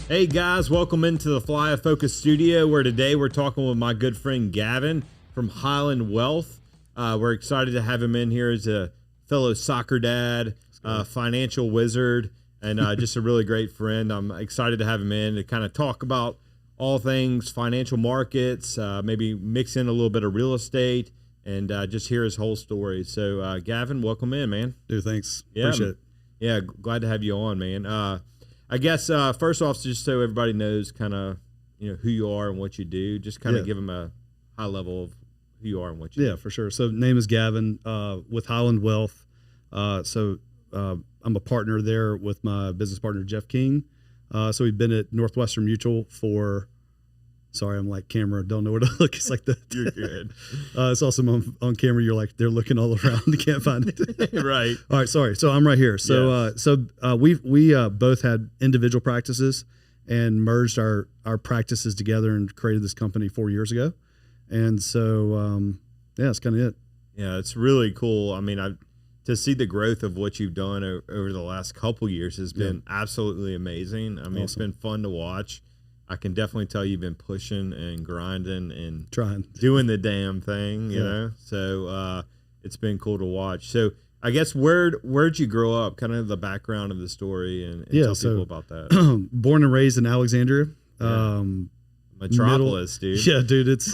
Hey guys, welcome into the Falaya Focus studio, where today we're talking with my good friend Gavin from Highland Wealth. We're excited to have him in here as a fellow soccer dad, financial wizard, and just a really great friend. I'm excited to have him in to kind of talk about all things financial markets, maybe mix in a little bit of real estate, and just hear his whole story. So Gavin, welcome in, man. Dude, thanks. Yeah, appreciate it. Yeah, glad to have you on, man. I guess first off, just so everybody knows kind of who you are and what you do, just kind of give them a high level of who you are and what you do. Yeah, for sure. So name is Gavin with Highland Wealth. I'm a partner there with my business partner, Jeff King. So we've been at Northwestern Mutual for, sorry, I'm like camera, don't know where to look. It's like the, You're good. It's also on camera. You're like, they're looking all around. You can't find it. Right. All right. Sorry. So I'm right here. So, we both had individual practices and merged our practices together and created this company 4 years ago. And so, that's kind of it. Yeah, it's really cool. I mean, to see the growth of what you've done over the last couple years has been absolutely amazing. I mean, It's been fun to watch. I can definitely tell you've been pushing and grinding and doing the damn thing, you know? So, it's been cool to watch. So I guess where'd you grow up? Kind of the background of the story and tell people about that. Born and raised in Alexandria. Metropolis, dude. Yeah, dude, it's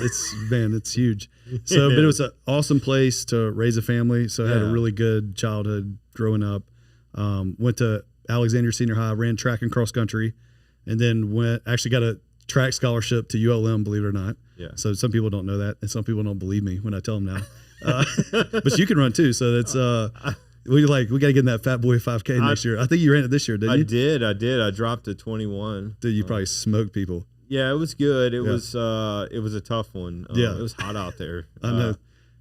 man, it's huge. So, but it was an awesome place to raise a family. So I had a really good childhood growing up. Went to Alexandria Senior High, ran track and cross country, and then actually got a track scholarship to ULM, believe it or not. Yeah. So some people don't know that, and some people don't believe me when I tell them now. But you can run too. So that's we got to get in that Fat Boy 5K next year. I think you ran it this year, didn't you? I did. I dropped to 21. Dude, you probably smoked people. Yeah, it was good. It was a tough one. Yeah, it was hot out there. I know.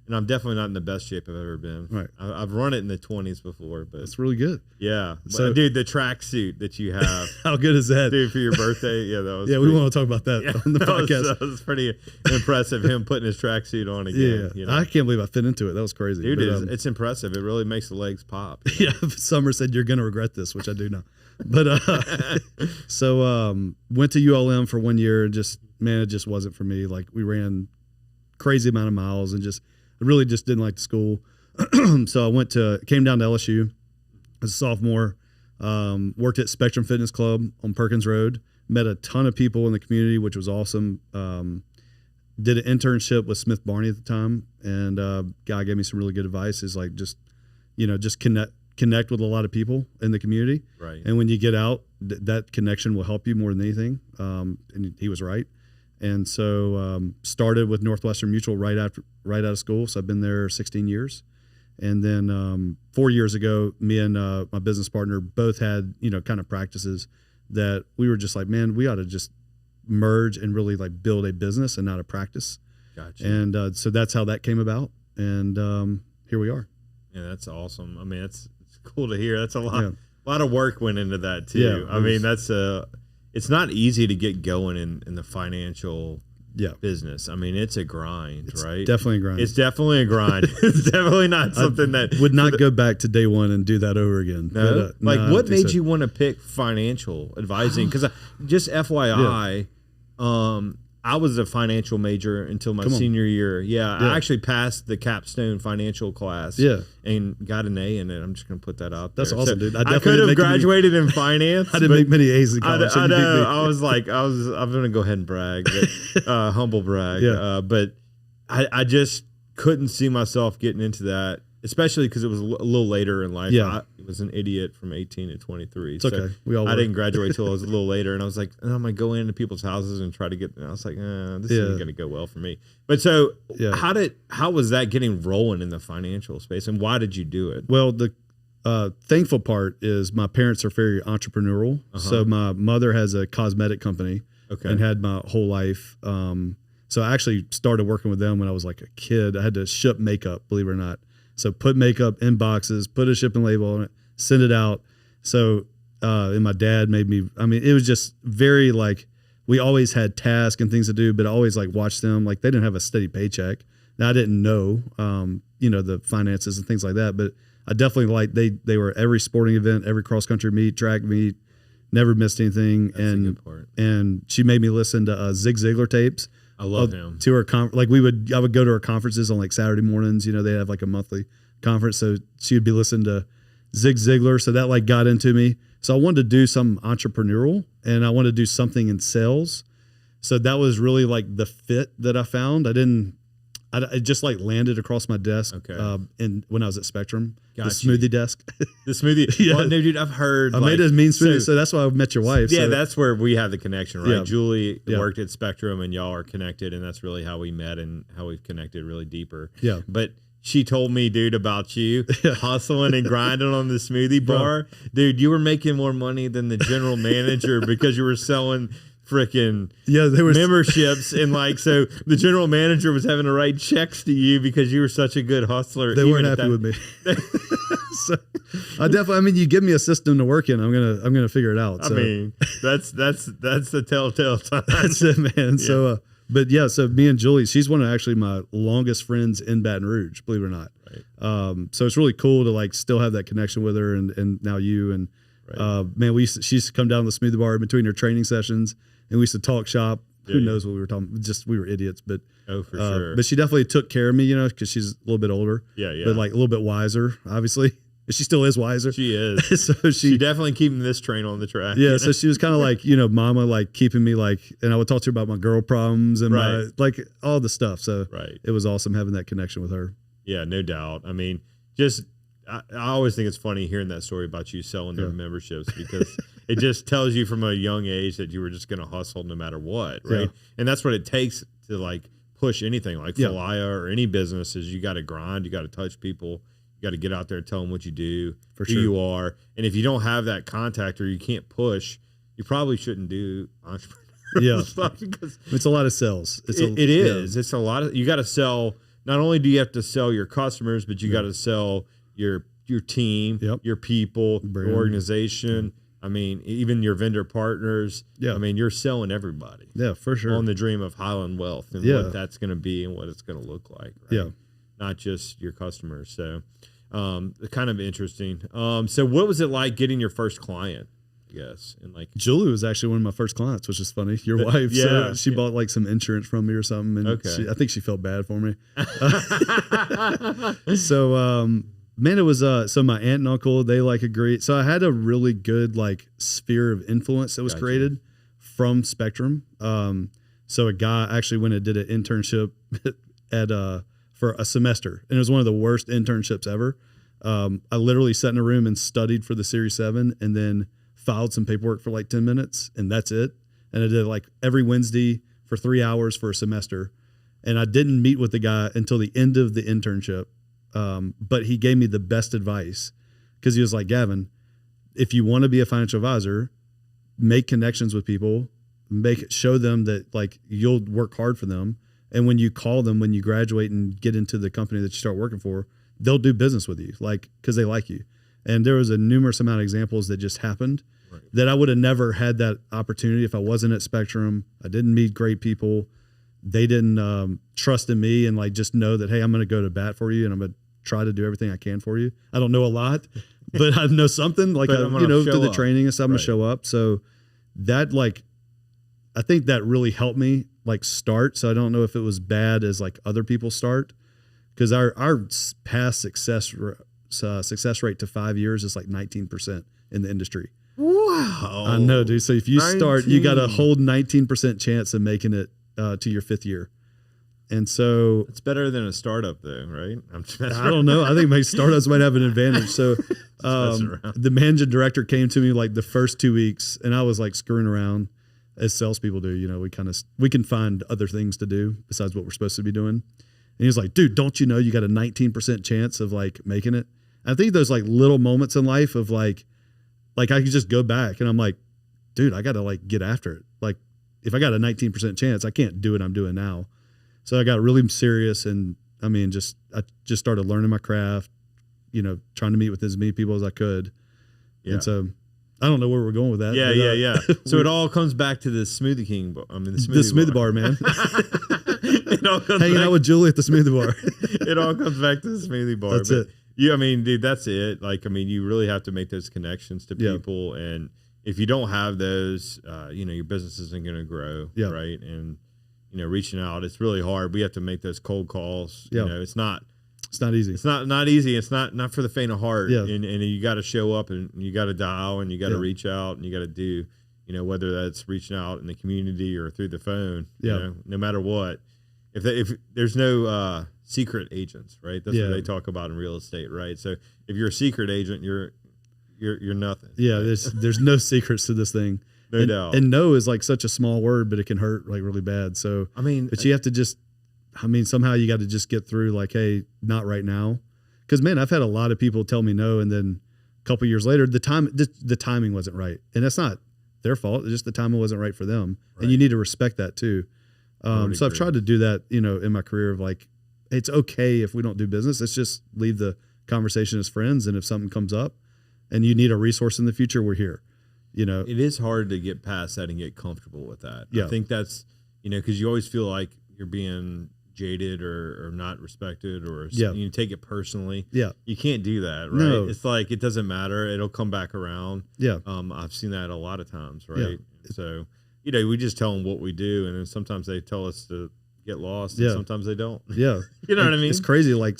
And I'm definitely not in the best shape I've ever been. Right. I've run it in the 20s before, but it's really good. Yeah. So, dude, the track suit that you have. How good is that? Dude, for your birthday. Yeah, that was we want to talk about that on the podcast. That was pretty impressive, him putting his track suit on again. Yeah. I can't believe I fit into it. That was crazy. Dude, it's impressive. It really makes the legs pop. Yeah. Summer said you're going to regret this, which I do now. But went to ULM for 1 year and it just wasn't for me. Like, we ran crazy amount of miles and I really just didn't like the school. So I came down to LSU as a sophomore, worked at Spectrum Fitness Club on Perkins Road, met a ton of people in the community, which was awesome. Did an internship with Smith Barney at the time, and guy gave me some really good advice. Is like, just connect with a lot of people in the community. Right. And when you get out, that connection will help you more than anything. And he was right. And so started with Northwestern Mutual right out of school. So I've been there 16 years. And then 4 years ago, me and my business partner both had, kind of practices that we were just like, man, we ought to just merge and really like build a business and not a practice. Gotcha. And so that's how that came about. And here we are. Yeah, that's awesome. I mean, it's cool to hear. That's a lot of work went into that too. Yeah, I mean, it's not easy to get going in the financial business. I mean, it's a grind, right? Definitely a grind. It's definitely a grind. It's definitely not something that would not go back to day one and do that over again. No? What made you want to pick financial advising? Because just FYI, I was a financial major until my senior year. Yeah, I actually passed the capstone financial class. Yeah, and got an A in it. I'm just gonna put that out there. That's awesome, dude. I could have graduated in finance. I didn't make many A's in college. I know. I'm gonna go ahead and brag, but, humble brag. Yeah. But I just couldn't see myself getting into that, especially because it was a little later in life. Yeah. I was an idiot from 18 to 23. It's okay. I didn't graduate till I was a little later, and I was like, I'm gonna go into people's houses and try to get. And I was like, this isn't gonna go well for me. But so, how was that getting rolling in the financial space, and why did you do it? Well, the thankful part is my parents are very entrepreneurial. So my mother has a cosmetic company, and had my whole life. So I actually started working with them when I was like a kid. I had to ship makeup, believe it or not. So put makeup in boxes, put a shipping label on it, send it out. So, and my dad made me, it was just very like, we always had tasks and things to do, but I always like watched them. Like, they didn't have a steady paycheck. Now, I didn't know, the finances and things like that, but I definitely they were every sporting event, every cross country meet, track meet, Never missed anything. That's a good part. And she made me listen to Zig Ziglar tapes. I love him. To her I would go to her conferences on like Saturday mornings. You know, they have like a monthly conference, so she would be listening to Zig Ziglar. So that like got into me. So I wanted to do some entrepreneurial, and I wanted to do something in sales. So that was really like the fit that I found. It just like landed across my desk. Okay. And when I was at Spectrum, the smoothie desk. The smoothie. Yeah. Well, no, dude, I've heard. I made a mean smoothie, so that's why I met your wife. Yeah, so. That's where we have the connection, right? Yeah. Julie worked at Spectrum, and y'all are connected, and that's really how we met and how we've connected really deeper. Yeah. But she told me, dude, about you hustling and grinding on the smoothie bar. Dude, you were making more money than the general manager because you were selling freaking memberships, and like, so the general manager was having to write checks to you because you were such a good hustler. They weren't happy with me. So I mean, you give me a system to work in, I'm gonna figure it out. So. I mean, that's the telltale sign. That's it, man. Yeah. So me and Julie, she's one of actually my longest friends in Baton Rouge, believe it or not. Right. So it's really cool to like still have that connection with her, and now you and man, she used to come down to the smoothie bar in between her training sessions. And we used to talk shop. Who knows what we were talking? Just we were idiots, but for sure. But she definitely took care of me, you know, because she's a little bit older. Yeah. But like a little bit wiser, obviously. She still is wiser. She is. So she definitely keeping this train on the track. Yeah. So she was kind of like, you know, mama, like keeping me like, and I would talk to her about my girl problems and my like all the stuff. So it was awesome having that connection with her. Yeah, no doubt. I mean, I always think it's funny hearing that story about you selling their memberships, because it just tells you from a young age that you were just going to hustle no matter what, right? Yeah. And that's what it takes to like push anything like Falaya or any business. Is you got to grind, you got to touch people, you got to get out there and tell them what you do, who you are. And if you don't have that contact or you can't push, you probably shouldn't do entrepreneurial stuff, because it's a lot of sales. It is. It's a lot of, you got to sell. Not only do you have to sell your customers, but you got to sell your team, your people, your organization. I mean, even your vendor partners. Yeah. I mean, you're selling everybody. Yeah, for sure. On the dream of Highland Wealth and what that's going to be and what it's going to look like. Right? Yeah. Not just your customers. So, kind of interesting. So what was it like getting your first client? Yes, and like Julie was actually one of my first clients, which is funny. Your wife, so she bought like some insurance from me or something, and I think she felt bad for me. So, man, it was so my aunt and uncle, they like agreed. So I had a really good like sphere of influence that was created from Spectrum. So a guy actually went and did an internship for a semester, and it was one of the worst internships ever. I literally sat in a room and studied for the Series 7, and then filed some paperwork for like 10 minutes, and that's it. And I did like every Wednesday for 3 hours for a semester. And I didn't meet with the guy until the end of the internship. But he gave me the best advice, because he was like, Gavin, if you want to be a financial advisor, make connections with people, show them that like you'll work hard for them. And when you call them, when you graduate and get into the company that you start working for, they'll do business with you, like, because they like you. And there was a numerous amount of examples that just happened that I would have never had that opportunity if I wasn't at Spectrum. I didn't meet great people. They didn't trust in me and like just know that, hey, I'm going to go to bat for you and I'm going to try to do everything I can for you. I don't know a lot, but I know something. Like, through the training and stuff, I'm going to show up. So that like, I think that really helped me like start. So I don't know if it was bad as like other people start, because our past success rate to 5 years is like 19% in the industry. Wow. I know, dude. So if you start, you got a whole 19% chance of making it to your 5th year. And so it's better than a startup though, right? I don't know. I think my startups might have an advantage. So the managing director came to me like the first 2 weeks, and I was like screwing around as salespeople do. You know, we can find other things to do besides what we're supposed to be doing. And he was like, dude, don't you know you got a 19% chance of like making it? I think those like little moments in life of like I could just go back and I'm like, dude, I got to like get after it. Like if I got a 19% chance, I can't do what I'm doing now. So I got really serious, and I mean, I just started learning my craft, you know, trying to meet with as many people as I could. Yeah. And so I don't know where we're going with that. Yeah. So it all comes back to the Smoothie King. I mean, the smoothie bar, man. Hanging out with Julie at the smoothie bar. It all comes back to the smoothie bar. That's it. Yeah, I mean, dude, that's it. Like, I mean, you really have to make those connections to people, and if you don't have those, your business isn't going to grow. Yeah. Right. And, reaching out, it's really hard. We have to make those cold calls. Yeah. It's not easy. It's not easy. It's not for the faint of heart. Yeah. And you got to show up and you got to dial and you got to Yeah. reach out and you got to do, whether that's reaching out in the community or through the phone, Yeah. No matter what, if there's no secret agents, right? That's Yeah. what they talk about in real estate, right? So if you're a secret agent, you're nothing. Yeah. There's no secrets to this thing. No doubt. And no is like such a small word, but it can hurt like really bad. So, but you have to just, somehow you got to just get through like, hey, not right now. Cause man, I've had a lot of people tell me no. And then a couple years later, the timing wasn't right. And that's not their fault. It's just the timing wasn't right for them. Right. And you need to respect that too. So I've tried to do that, in my career of like, it's okay if we don't do business. Let's just leave the conversation as friends. And if something comes up and you need a resource in the future, we're here. It is hard to get past that and get comfortable with that. Yeah. I think that's, because you always feel like you're being jaded or not respected or you take it personally. Yeah. You can't do that, right? No. It's like, it doesn't matter. It'll come back around. Yeah. I've seen that a lot of times, right? Yeah. So, we just tell them what we do. And then sometimes they tell us to get lost and sometimes they don't. Yeah. You know what I mean? It's crazy. Like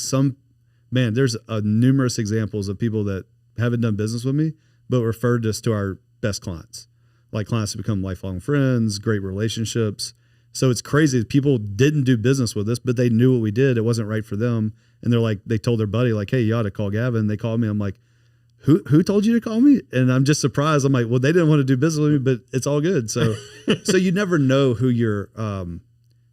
there's numerous examples of people that haven't done business with me, but referred us to our best clients, like clients who become lifelong friends, great relationships. So it's crazy. People didn't do business with us, but they knew what we did. It wasn't right for them. And they're like, they told their buddy like, hey, you ought to call Gavin. They called me. I'm like, who told you to call me? And I'm just surprised. I'm like, well, they didn't want to do business with me, but it's all good. So, so you never know who you're,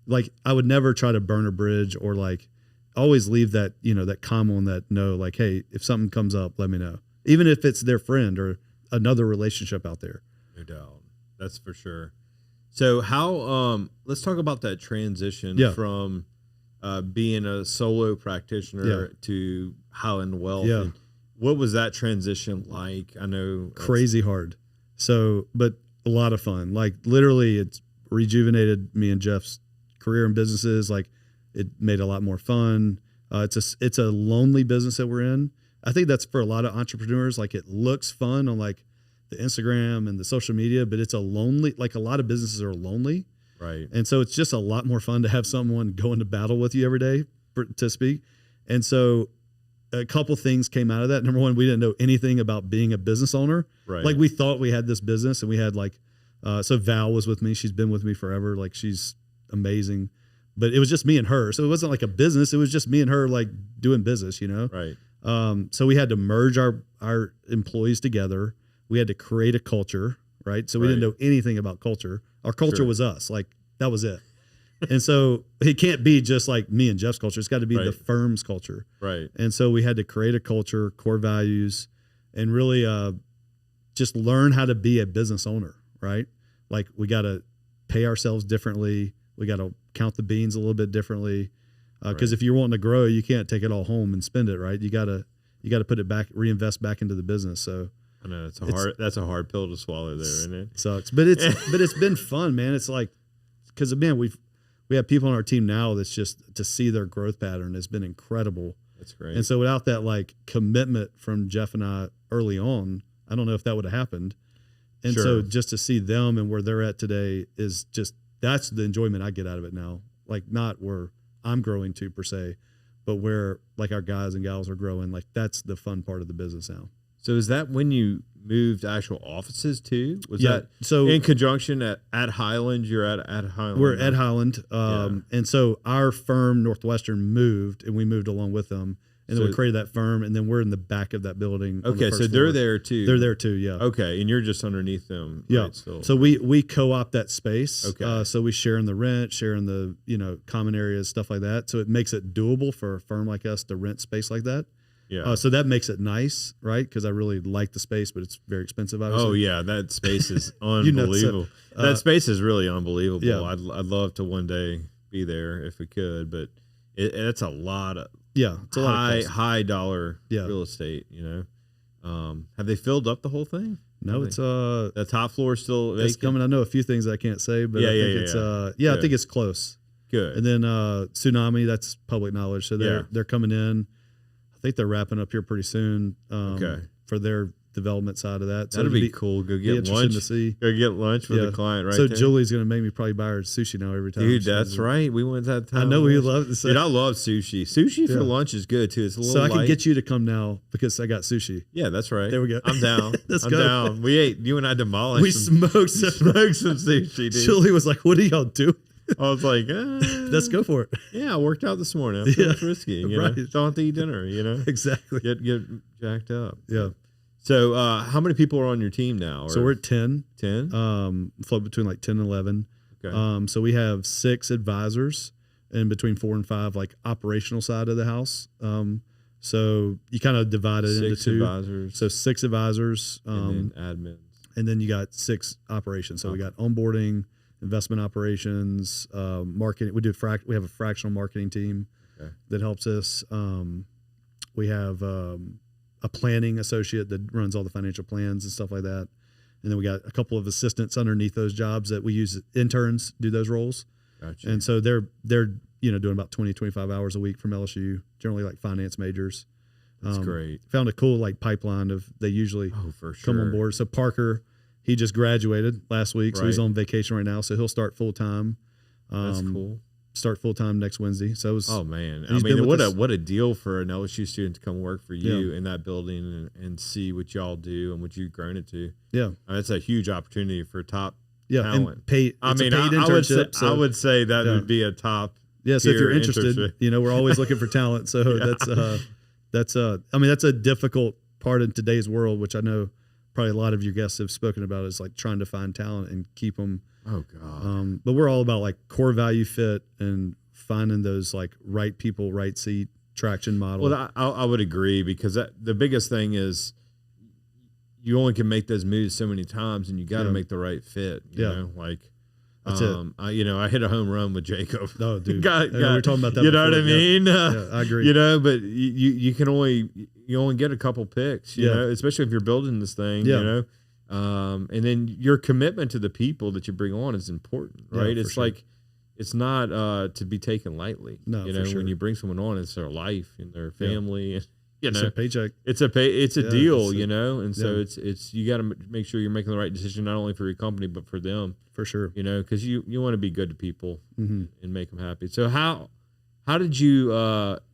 like, I would never try to burn a bridge or like always leave that, that calm on that no, like, hey, if something comes up, let me know. Even if it's their friend or another relationship out there. No doubt. That's for sure. So how, let's talk about that transition from being a solo practitioner to Highland Wealth. Yeah. And what was that transition like? I know. Crazy hard. So, but a lot of fun. Like literally it's rejuvenated me and Jeff's career and businesses. Like it made it a lot more fun. It's a lonely business that we're in. I think that's for a lot of entrepreneurs. Like it looks fun on like the Instagram and the social media, but it's a lot of businesses are lonely. Right. And so it's just a lot more fun to have someone go into battle with you every day to speak. And so a couple things came out of that. Number one, we didn't know anything about being a business owner. Right. Like we thought we had this business and we had like, so Val was with me. She's been with me forever. Like she's amazing, but it was just me and her. So it wasn't like a business. It was just me and her, like doing business, Right. So we had to merge our employees together. We had to create a culture, right? So we didn't know anything about culture. Our culture was us. Like that was it. And so it can't be just like me and Jeff's culture. It's got to be the firm's culture. Right. And so we had to create a culture, core values, and really just learn how to be a business owner, right? Like we got to pay ourselves differently. We got to count the beans a little bit differently. Because if you're wanting to grow, you can't take it all home and spend it, right? You gotta put it back, reinvest back into the business. So I know that's a hard pill to swallow there, isn't it? Sucks, but it's been fun, man. It's like because man, we have people on our team now that's just to see their growth pattern has been incredible. That's great. And so without that like commitment from Jeff and I early on, I don't know if that would have happened. And so just to see them and where they're at today is just that's the enjoyment I get out of it now. Like not where I'm growing to per se, but where like our guys and gals are growing, like that's the fun part of the business now. So is that when you moved actual offices too? Was that so in conjunction at Highland? You're at Highland. We're at Highland. And so our firm Northwestern moved and we moved along with them. And then we created that firm, and then we're in the back of that building. Okay, so they're there too. They're there too, yeah. Okay, and you're just underneath them. Yeah. Right, so we co-op that space. Okay. So we share in the rent, share in the common areas, stuff like that. So it makes it doable for a firm like us to rent space like that. Yeah. So that makes it nice, right? Because I really like the space, but it's very expensive. Obviously. Oh yeah, that space is unbelievable. That space is really unbelievable. Yeah. I'd love to one day be there if we could, but it's a lot of. Yeah, it's a high dollar real estate. Have they filled up the whole thing? No, it's the top floor is still vacant. It's coming. I know a few things I can't say, but I think it's I think it's close. Good. And then Tsunami, that's public knowledge. So they're coming in. I think they're wrapping up here pretty soon. For their development side of that. That'd be cool. Go get lunch. Go get lunch with the client right so there. Julie's going to make me probably buy her sushi now every time. Dude, that's right. We went that time. I know we love it. Dude, I love sushi. Sushi for lunch is good too. It's a little So I light. can get you to come now because I got sushi. Yeah, that's right. There we go. I'm down. I'm down. We ate. You and I demolished. We smoked some sushi, dude. Julie was like, "What are y'all doing?" I was like, "Let's go for it." Yeah, I worked out this morning. I'm feeling frisky. You know? Don't have to eat dinner. You know, exactly. Get jacked up. Yeah. So, how many people are on your team now? So we're at 10. 10? Float between like 10 and 11. Okay. So we have 6 advisors and between 4 and 5 like operational side of the house. So you kind of divide it into 2 advisors. So 6 advisors. And then admins. And then you got 6 operations. So we got onboarding, investment operations, marketing. We have a fractional marketing team that helps us. We have a planning associate that runs all the financial plans and stuff like that. And then we got a couple of assistants underneath those jobs that we use interns do those roles. Gotcha. And so they're doing about 20, 25 hours a week from LSU, generally like finance majors. That's great. Found a cool like pipeline of they usually come on board. So Parker, he just graduated last week, so he's on vacation right now. So he'll start full time. That's cool. Start full time next Wednesday. So it was, man, I mean, what a deal for an LSU student to come work for you in that building and see what y'all do and what you've grown it to. Yeah, I mean, that's a huge opportunity for top talent. And paid. I would say that would be a top. Yeah, so if you're interested, we're always looking for talent. So that's a difficult part in today's world, which I know probably a lot of your guests have spoken about, is like trying to find talent and keep them. Oh God. But we're all about like core value fit and finding those like right people, right seat traction model. Well, I would agree, because the biggest thing is you only can make those moves so many times, and you got to make the right fit. You know, like that's it. I hit a home run with Jacob. Oh, dude, we were talking about that. You know what I mean? I agree. But you can only get a couple picks. You know, especially if you're building this thing. Yeah. You know. And then your commitment to the people that you bring on is important, right? It's like, it's not to be taken lightly. No, when you bring someone on, it's their life and their family. And, it's a paycheck. It's a deal, and so it's you got to make sure you're making the right decision, not only for your company but for them, for sure. Because you want to be good to people and make them happy. So how did you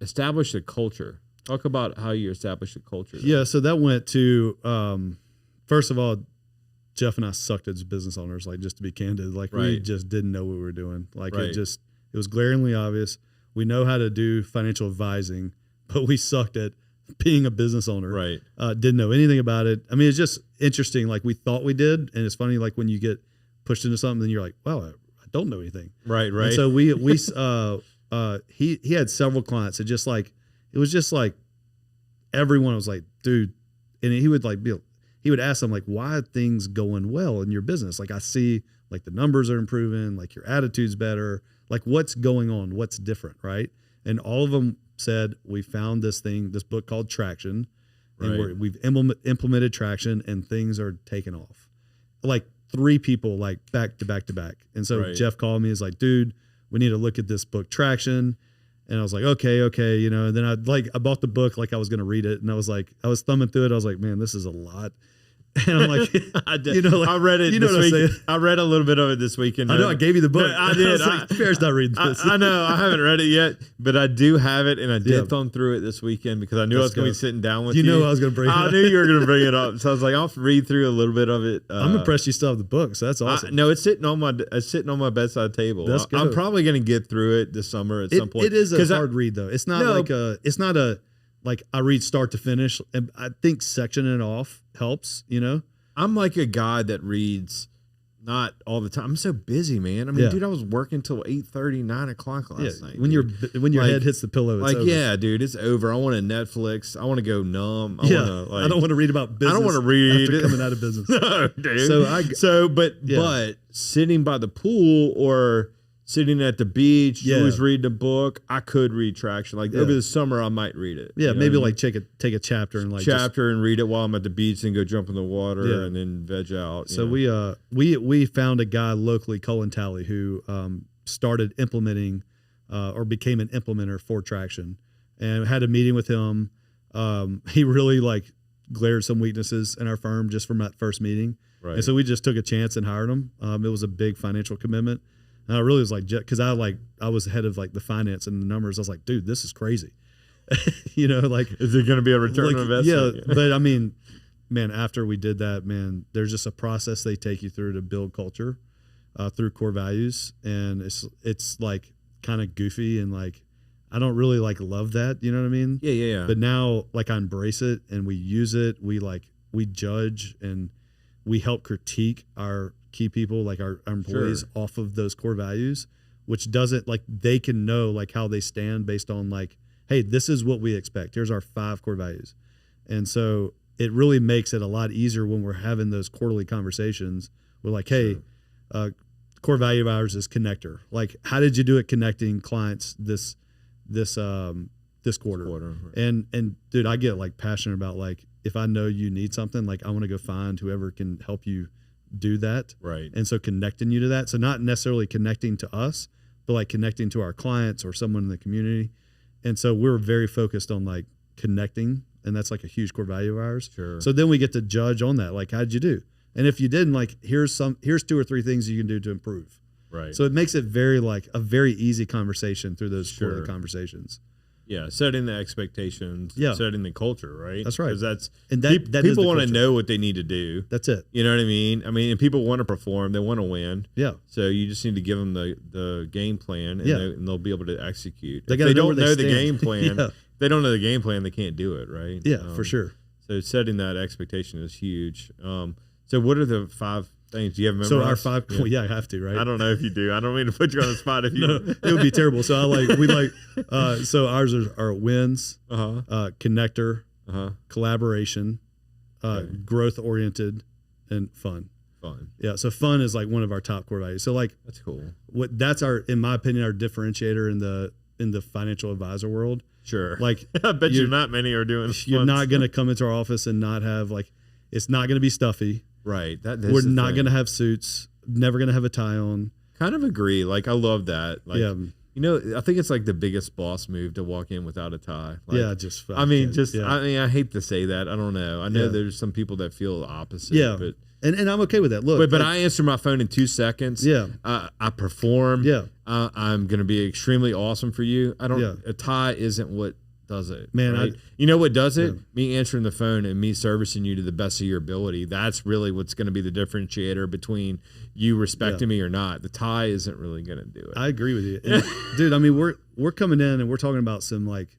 establish the culture? Talk about how you established the culture. Yeah, so that went to. First of all, Jeff and I sucked as business owners, like, just to be candid. Like, we just didn't know what we were doing. Like, it was glaringly obvious. We know how to do financial advising, but we sucked at being a business owner. Right. Didn't know anything about it. I mean, it's just interesting. Like, we thought we did. And it's funny, like, when you get pushed into something, then you're like, well, I don't know anything. Right. And so he had several clients. It was just like everyone was like, dude, and he would like he would ask them like, why are things going well in your business? Like, I see like the numbers are improving, like your attitude's better, like what's going on, what's different, right? And all of them said, we found this book called Traction, and we've implemented Traction, and things are taking off. Like 3 people, like back to back to back. And so Jeff called me, is like, dude, we need to look at this book Traction. And I was like, okay. And then I bought the book, like I was going to read it. And I was thumbing through it. I was like, man, this is a lot. And I'm like, I did. I read it. This week. I read a little bit of it this weekend. I know. I gave you the book. I did. I was like, Fair's not reading this. I know. I haven't read it yet, but I do have it, and I did thumb through it this weekend because I knew I was going to be sitting down with you. You know I was going to bring it up. I knew you were going to bring it up, so I was like, I'll read through a little bit of it. I'm impressed you still have the book, so that's awesome. No, it's sitting on my bedside table. That's good. I'm probably going to get through it this summer at some point. It is a hard read though. It's not like I read start to finish, and I think sectioning it off helps. I'm like a guy that reads not all the time. I'm so busy, man. I mean, dude, I was working till 8:30, 9 o'clock last night. When your head hits the pillow, it's over. Yeah, dude, it's over. I want to Netflix. I want to go numb. I don't want to read about business. I don't want to read after coming out of business. No, dude. But sitting by the pool or sitting at the beach, Julie's reading a book. I could read Traction. Like over the summer, I might read it. Yeah, maybe like take a chapter and and read it while I'm at the beach and go jump in the water and then veg out. So we found a guy locally, Cullen Talley, who started implementing or became an implementer for Traction, and had a meeting with him. He really glared some weaknesses in our firm just from that first meeting. Right. And so we just took a chance and hired him. It was a big financial commitment. And I really was like, because I was head of like the finance and the numbers. I was like, dude, this is crazy. Like, is it going to be a return on investment? Yeah. But I mean, man, after we did that, man, there's just a process they take you through to build culture through core values. And it's like kind of goofy and like, I don't really like love that. You know what I mean? Yeah. But now like I embrace it and we use it. We judge and we help critique our key people, like our employees off of those core values, which doesn't like, they can know like how they stand based on like, hey, this is what we expect. Here's our 5 core values. And so it really makes it a lot easier when we're having those quarterly conversations. We're like, hey, core value of ours is connector. Like, how did you do it connecting clients this quarter? Right. And dude, I get like passionate about like, if I know you need something, like I want to go find whoever can help you do that. Right. And so connecting you to that. So not necessarily connecting to us, but like connecting to our clients or someone in the community. And so we're very focused on like connecting, and that's like a huge core value of ours. Sure. So then we get to judge on that. Like, how'd you do? And if you didn't, like, here's 2 or 3 things you can do to improve. Right. So it makes it very like a very easy conversation through those quarterly conversations. Yeah, setting the expectations, setting the culture, right? That's right. Because that people want to know what they need to do. That's it. You know what I mean? And people want to perform, they want to win. Yeah. So you just need to give them the game plan, and they'll be able to execute. They don't know the game plan. They don't know the game plan. They can't do it, right? Yeah, for sure. So setting that expectation is huge. So what are the 5 things? Do you have memorized? So our 5, I have to, right? I don't know if you do. I don't mean to put you on the spot if you. No, it would be terrible. So so ours are wins, connector, collaboration, growth oriented, and fun. Yeah. So fun is like one of our top core values. So like that's cool. That's in my opinion, our differentiator in the financial advisor world. Sure. Like I bet you not many are doing. You're not going to come into our office and not have like, it's not going to be stuffy. Right. We're not going to have suits. Never going to have a tie on. Kind of agree. Like I love that. Like, I think it's like the biggest boss move to walk in without a tie. Like, I hate to say that. I don't know. I know there's some people that feel the opposite. Yeah. But and I'm okay with that. Look, but I answer my phone in 2 seconds. Yeah. I perform. Yeah. I'm going to be extremely awesome for you. A tie isn't what does it, man. Right? You know what does it? Me answering the phone and me servicing you to the best of your ability. That's really what's going to be the differentiator between you respecting me or not. The tie isn't really going to do it. I agree with you, and, dude. I mean, we're coming in and we're talking about some like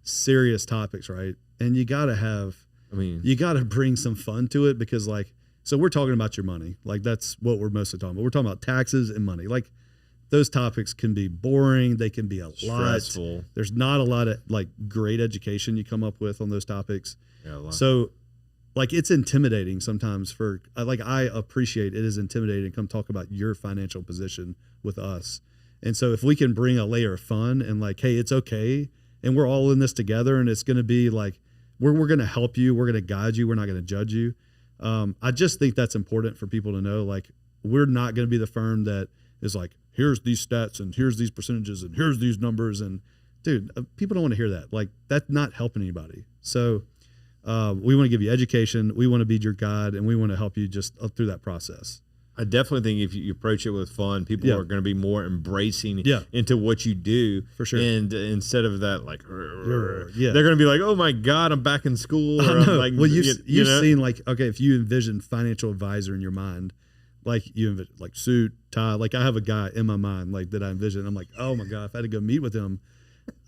serious topics, right? And you got to bring some fun to it because like, so we're talking about your money, like that's what we're mostly talking about. We're talking about taxes and money, like. Those topics can be boring. They can be stressful. Lot. There's not a lot of like great education you come up with on those topics. Yeah, so like it's intimidating sometimes I appreciate it is intimidating to come talk about your financial position with us. And so if we can bring a layer of fun and like, hey, it's okay. And we're all in this together and it's going to be like, we're going to help you. We're going to guide you. We're not going to judge you. I just think that's important for people to know. Like, we're not going to be the firm that is like, here's these stats and here's these percentages and here's these numbers. And dude, people don't want to hear that. Like that's not helping anybody. So we want to give you education. We want to be your guide and we want to help you just through that process. I definitely think if you approach it with fun, people are going to be more embracing into what you do. For sure. And instead of that, like, they're going to be like, oh my God, I'm back in school. Or I'm like, well, you've seen like, okay, if you envision financial advisor in your mind, like you envision like suit, tie, like I have a guy in my mind like that I envision. I'm like, oh my God, if I had to go meet with him,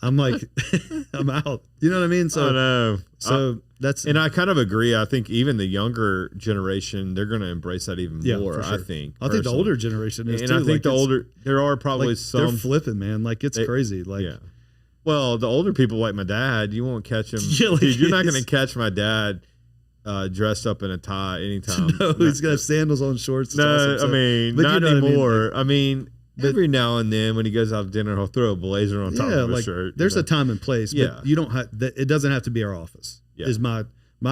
I'm like, I'm out. You know what I mean? So, and I kind of agree. I think even the younger generation, they're going to embrace that even more. Sure. I think the older generation is and too. I think like there are probably like some they're flipping, man. Like it's crazy. Like, well, the older people like my dad, you won't catch him. Dude, you're not going to catch my dad dressed up in a tie anytime. No, he's got sandals on, shorts. No, awesome, so. I mean, not anymore. I mean, every now and then when he goes out to dinner, he'll throw a blazer on top of his shirt. There's a time and place, but you don't have. It doesn't have to be our office. Yeah. Is my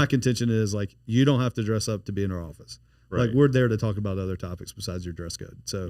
contention is like you don't have to dress up to be in our office. Right. Like we're there to talk about other topics besides your dress code. So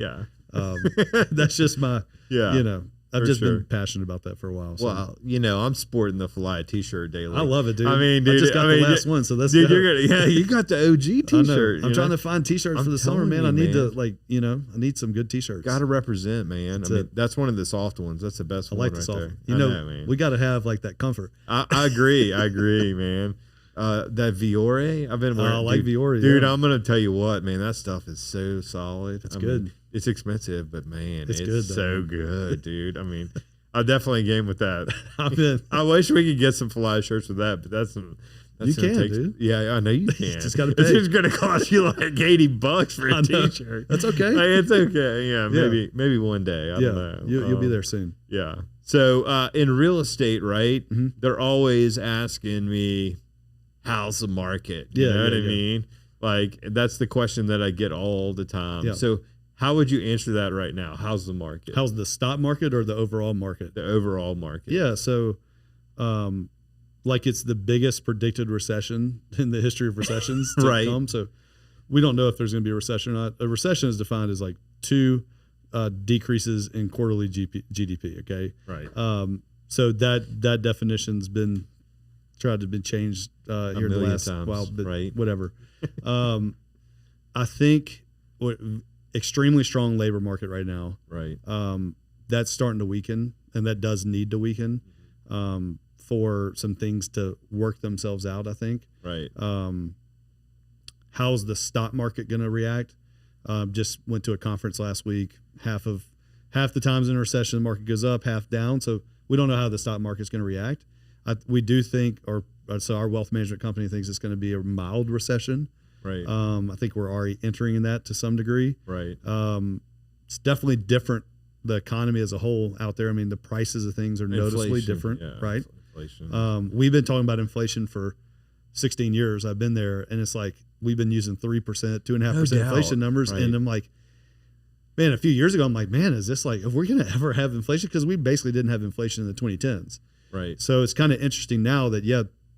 that's just my you know. I've just been passionate about that for a while. So. Well, I'm sporting the Falaya t-shirt daily. I love it, dude. I mean, dude, I just got the last one, so that's dude. You got the OG t-shirt. I'm trying to find t-shirts for the summer, man. I need to I need some good t-shirts. Got to represent, man. That's one of the soft ones. That's the best one. I like the soft. Man. We got to have like that comfort. I agree. I agree, man. That Viore, I've been wearing. I like Viore, dude. Yeah. I'm gonna tell you what, man. That stuff is so solid. It's good. It's expensive, but man, it's good, so good, dude. I mean, I definitely game with that. I wish we could get some Falaya shirts with that, but that's you can, dude. Yeah, I know you can. Just got to pay. It's just gonna cost you like $80 for a t-shirt. That's okay. It's okay. Yeah, maybe one day. I don't know. You'll be there soon. Yeah. So in real estate, right? Mm-hmm. They're always asking me, "How's the market?" You know what I mean? Like that's the question that I get all the time. Yeah. So how would you answer that right now? How's the market? How's the stock market or the overall market? The overall market. Yeah. So, like it's the biggest predicted recession in the history of recessions to right. come. So we don't know if there's going to be a recession or not. A recession is defined as like 2 decreases in quarterly GDP. Okay. Right. So that definition's been tried to be changed here in the last while, but right. whatever. I think extremely strong labor market right now. Right. That's starting to weaken, and that does need to weaken for some things to work themselves out, I think. Right. How's the stock market going to react? Just went to a conference last week. Half the times in a recession, the market goes up, half down. So we don't know how the stock market's going to react. We do think, so our wealth management company thinks it's going to be a mild recession. Right. I think we're already entering in that to some degree. Right. It's definitely different. The economy as a whole out there. I mean, the prices of things are noticeably different, right? Inflation. We've been talking about inflation for 16 years. I've been there, and it's like we've been using 3%, 2.5% inflation numbers, right. And I'm like, man, a few years ago, I'm like, man, is this like, if we're gonna ever have inflation? Because we basically didn't have inflation in the 2010s. Right. So it's kind of interesting now that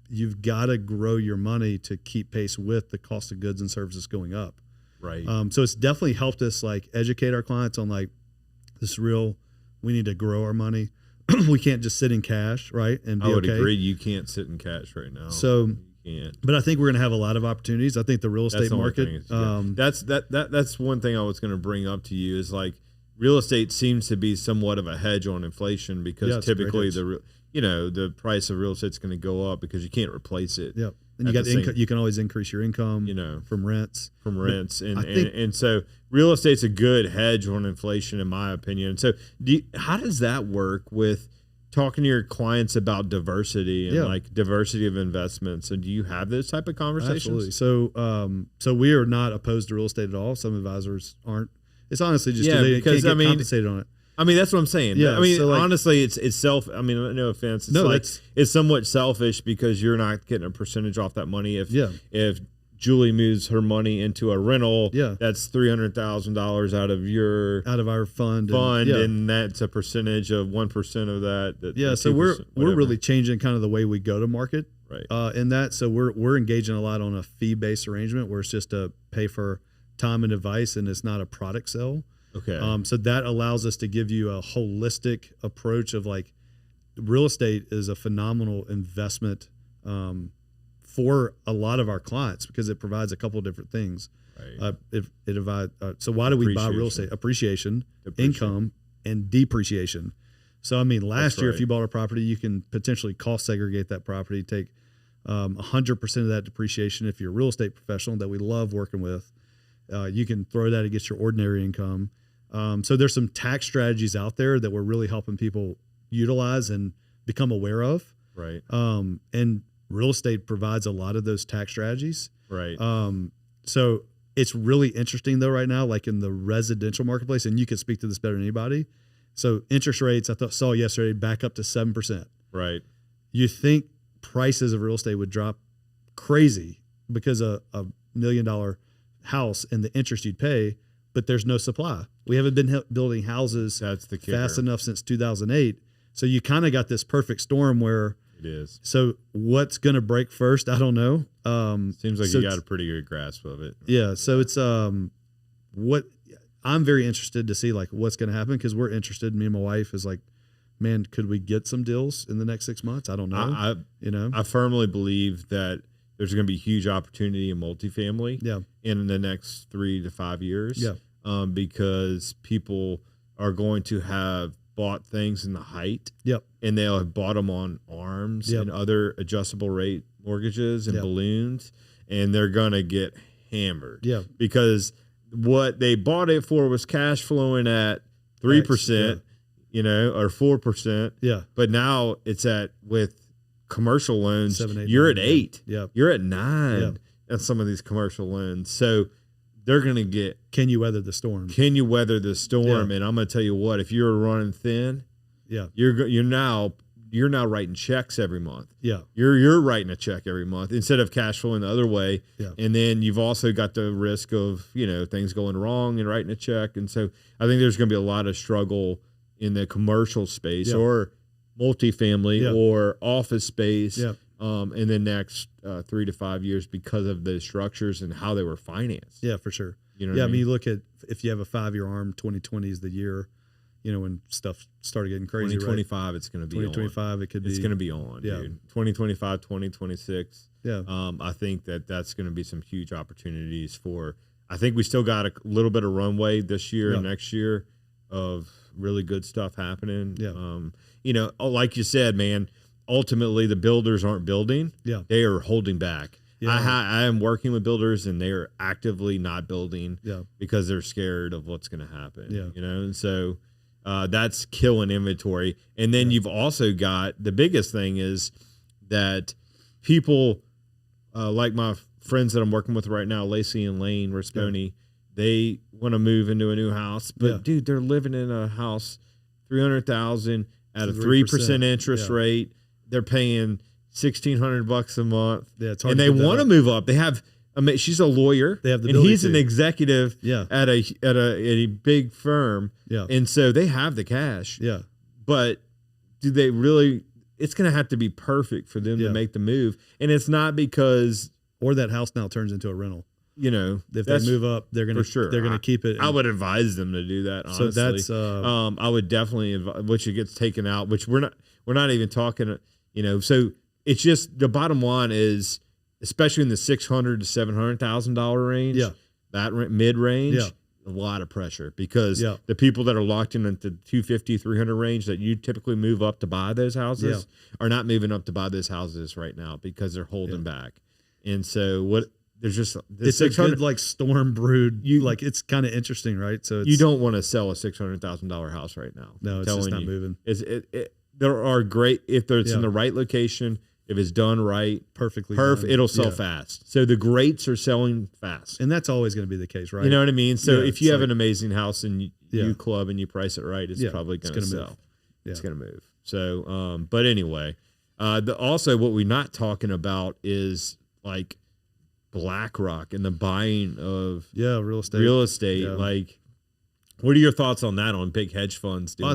you've got to grow your money to keep pace with the cost of goods and services going up. Right. So it's definitely helped us like educate our clients on like this real. We need to grow our money. We can't just sit in cash, right? And be I would okay. agree. You can't sit in cash right now. So you can't. But I think we're going to have a lot of opportunities. I think the real estate market. That's one thing I was going to bring up to you is like real estate seems to be somewhat of a hedge on inflation because typically the price of real estate is going to go up because you can't replace it. Yep. And you can always increase your income, from rents. And so real estate's a good hedge on inflation, in my opinion. So how does that work with talking to your clients about diversity and like diversity of investments? And do you have those type of conversations? Absolutely. So we are not opposed to real estate at all. Some advisors aren't. It's honestly just they because can't get compensated on it. I mean, that's what I'm saying. Yeah, I mean, so honestly, it's no offense. It's somewhat selfish because you're not getting a percentage off that money. If Julie moves her money into a rental, that's $300,000 out of our fund, and that's a percentage of 1% of that. So we're really changing kind of the way we go to market, right? In that, so we're engaging a lot on a fee-based arrangement where it's just to pay for time and advice, and it's not a product sale. Okay. So that allows us to give you a holistic approach of like real estate is a phenomenal investment for a lot of our clients because it provides a couple of different things. Right. So why do we buy real estate? Appreciation, income, and depreciation. So I mean, last year, if you bought a property, you can potentially cost segregate that property, take 100% of that depreciation. If you're a real estate professional that we love working with, you can throw that against your ordinary income. So there's some tax strategies out there that we're really helping people utilize and become aware of. Right. And real estate provides a lot of those tax strategies. Right. So it's really interesting though right now, like in the residential marketplace, and you can speak to this better than anybody. So interest rates, saw yesterday back up to 7%. Right. You think prices of real estate would drop crazy because a $1 million house and the interest you'd pay, but there's no supply. We haven't been building houses fast enough since 2008. So you kind of got this perfect storm where it is. So what's going to break first? I don't know. Seems like you got a pretty good grasp of it. Yeah. So it's what I'm very interested to see like what's going to happen because we're interested. Me and my wife is like man, could we get some deals in the next 6 months? I don't know. I firmly believe that there's going to be huge opportunity in multifamily in the next 3 to 5 years. Because people are going to have bought things in the height. And they'll have bought them on ARMs and other adjustable rate mortgages and balloons, and they're going to get hammered. Because what they bought it for was cash flowing at 3%, or 4%. But now it's with commercial loans, 7, 8, you're 9, at 8. You're at 9 on some of these commercial loans. So they're going to get. Can you weather the storm? Can you weather the storm? And I'm going to tell you what, if you're running thin, you're now writing checks every month. You're writing a check every month instead of cash flowing the other way. And then you've also got the risk of, things going wrong and writing a check. And so I think there's going to be a lot of struggle in the commercial space or multifamily or office space in the next 3 to 5 years because of the structures and how they were financed. Yeah, for sure. You know what I mean? You look at, if you have a 5-year ARM, 2020 is the year, when stuff started getting crazy. 2025, right? It's going to be 2025, it could be. It's going to be on, dude. 2025, 2026. I think that's going to be some huge opportunities for. I think we still got a little bit of runway this year and next year of really good stuff happening. Like you said, man, ultimately the builders aren't building. They are holding back. I am working with builders and they are actively not building because they're scared of what's going to happen. And so that's killing inventory. And then you've also got the biggest thing is that people like my friends that I'm working with right now, Lacey and Lane Risponi, they want to move into a new house, but dude, they're living in a house, $300,000 at a 3% interest rate. They're paying $1,600 a month, and they want to move up. They have. She's a lawyer, they have the and he's an executive at a big firm, and so they have the cash. But do they really? It's going to have to be perfect for them to make the move, and it's not because that house now turns into a rental. If they move up, they're going to they're going to keep it. I would advise them to do that. Honestly. So that's I would definitely which it gets taken out, which we're not even talking. So it's just the bottom line is, especially in the $600,000 to $700,000 range, that mid range, a lot of pressure because the people that are locked in at the 250, 300 range that you typically move up to buy those houses are not moving up to buy those houses right now because they're holding back. And so there's just it's a good storm brewed. It's kind of interesting, right? So you don't want to sell a $600,000 house right now. No, it's just not moving. There are great if it's in the right location. If it's done right, perfectly, it'll sell fast. So the greats are selling fast, and that's always going to be the case, right? You know what I mean? So if you have an amazing house and you club and you price it right, it's probably going to sell. Move. It's going to move. So, but anyway, also what we're not talking about is like BlackRock and the buying of real estate. Yeah. What are your thoughts on that? On big hedge funds? Well,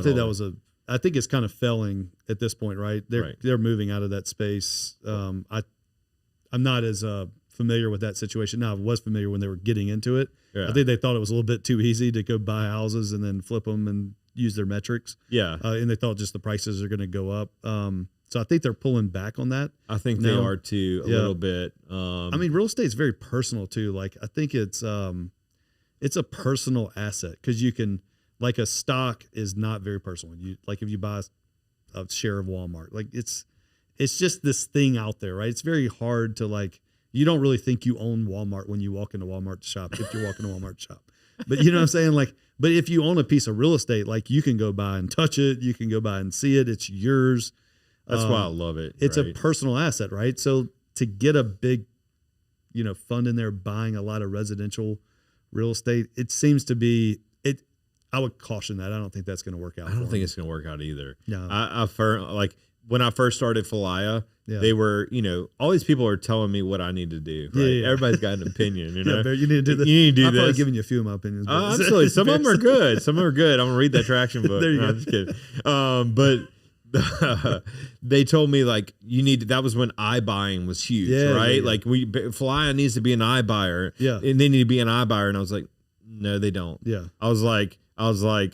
I think it's kind of failing at this point, right? They're moving out of that space. I'm not as familiar with that situation. Now, I was familiar when they were getting into it. I think they thought it was a little bit too easy to go buy houses and then flip them and use their metrics. And they thought just the prices are going to go up. So I think they're pulling back on that. I think they are too, a little bit. Real estate is very personal too. I think it's a personal asset because you can. A stock is not very personal. If you buy a share of Walmart, it's just this thing out there, right? It's very hard to you don't really think you own Walmart when you walk into Walmart shop, if you're walking to Walmart shop. But you know what I'm saying? But if you own a piece of real estate, you can go by and touch it, you can go by and see it, it's yours. That's why I love it. It's a personal asset, right? So to get a big, fund in there buying a lot of residential real estate, it seems to be I would caution that. I don't think that's going to work out. I don't think it's going to work out either. No. When I first started Falaya, they were, all these people are telling me what I need to do. Right? Yeah. Everybody's got an opinion, you know. You need to do this. You need to do I've this. probably given you a few of my opinions. Absolutely. Some of them are good. Some of them are good. I'm going to read that traction book. There you go. I'm just kidding. But they told me you need to, that was when iBuying was huge, right? Yeah. Falaya needs to be an iBuyer. Yeah. And they need to be an iBuyer. And I was like, no, they don't. Yeah. I was like, I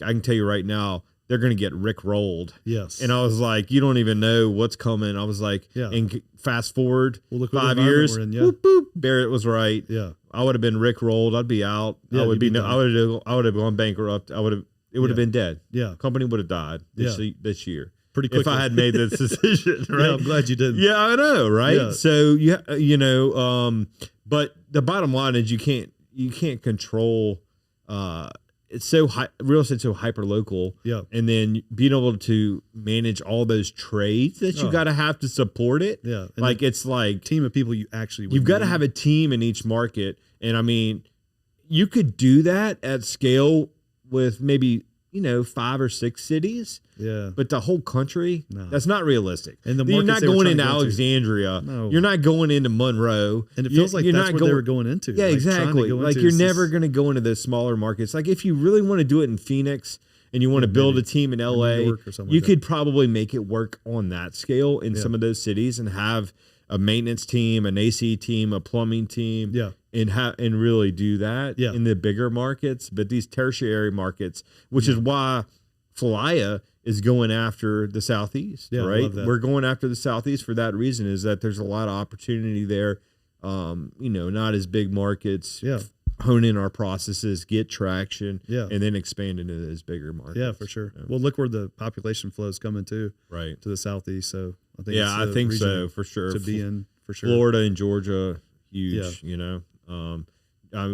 can tell you right now, they're going to get Rick rolled. Yes. And I was like, you don't even know what's coming. I was like, and fast forward 5 years, whoop, boop, Barrett was right. Yeah. I would have been Rick rolled. I'd be out. Yeah, I would have gone bankrupt. It would have been dead. Yeah. Company would have died this year. Pretty quickly. If I had made this decision, right? Yeah, I'm glad you didn't. Yeah, I know, right? Yeah. So but the bottom line is you can't control it's so real estate's so hyper local. Yeah. And then being able to manage all those trades that you gotta have to support it. Yeah. And like it's like team of people you've got to have a team in each market. And I mean, you could do that at scale with maybe 5 or 6 cities. Yeah. But the whole country, that's not realistic. And you're not going into Alexandria. No. You're not going into Monroe. And it feels like that's what they were going into. Yeah, exactly. Like you're never going to go into those smaller markets. Like if you really want to do it in Phoenix and you want to build a team in LA, you could probably make it work on that scale in some of those cities and have a maintenance team, an AC team, a plumbing team. Yeah. And really do that in the bigger markets. But these tertiary markets, which is why Falaya is going after the Southeast, right? We're going after the Southeast for that reason, is that there's a lot of opportunity there. Not as big markets, hone in our processes, get traction, and then expand into those bigger markets. Yeah, for sure. Well, look where the population flow is coming to the Southeast. So I think I think so, for sure. To be in, for sure. Florida and Georgia, huge,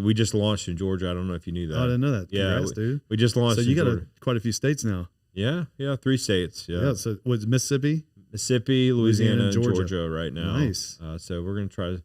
we just launched in Georgia. I don't know if you knew that. Oh, I didn't know that. Congrats, yeah, dude. We just launched. So you got quite a few states now. Yeah, 3 states. Yeah. So was Mississippi, Louisiana, and Georgia right now. Nice. So we're gonna try to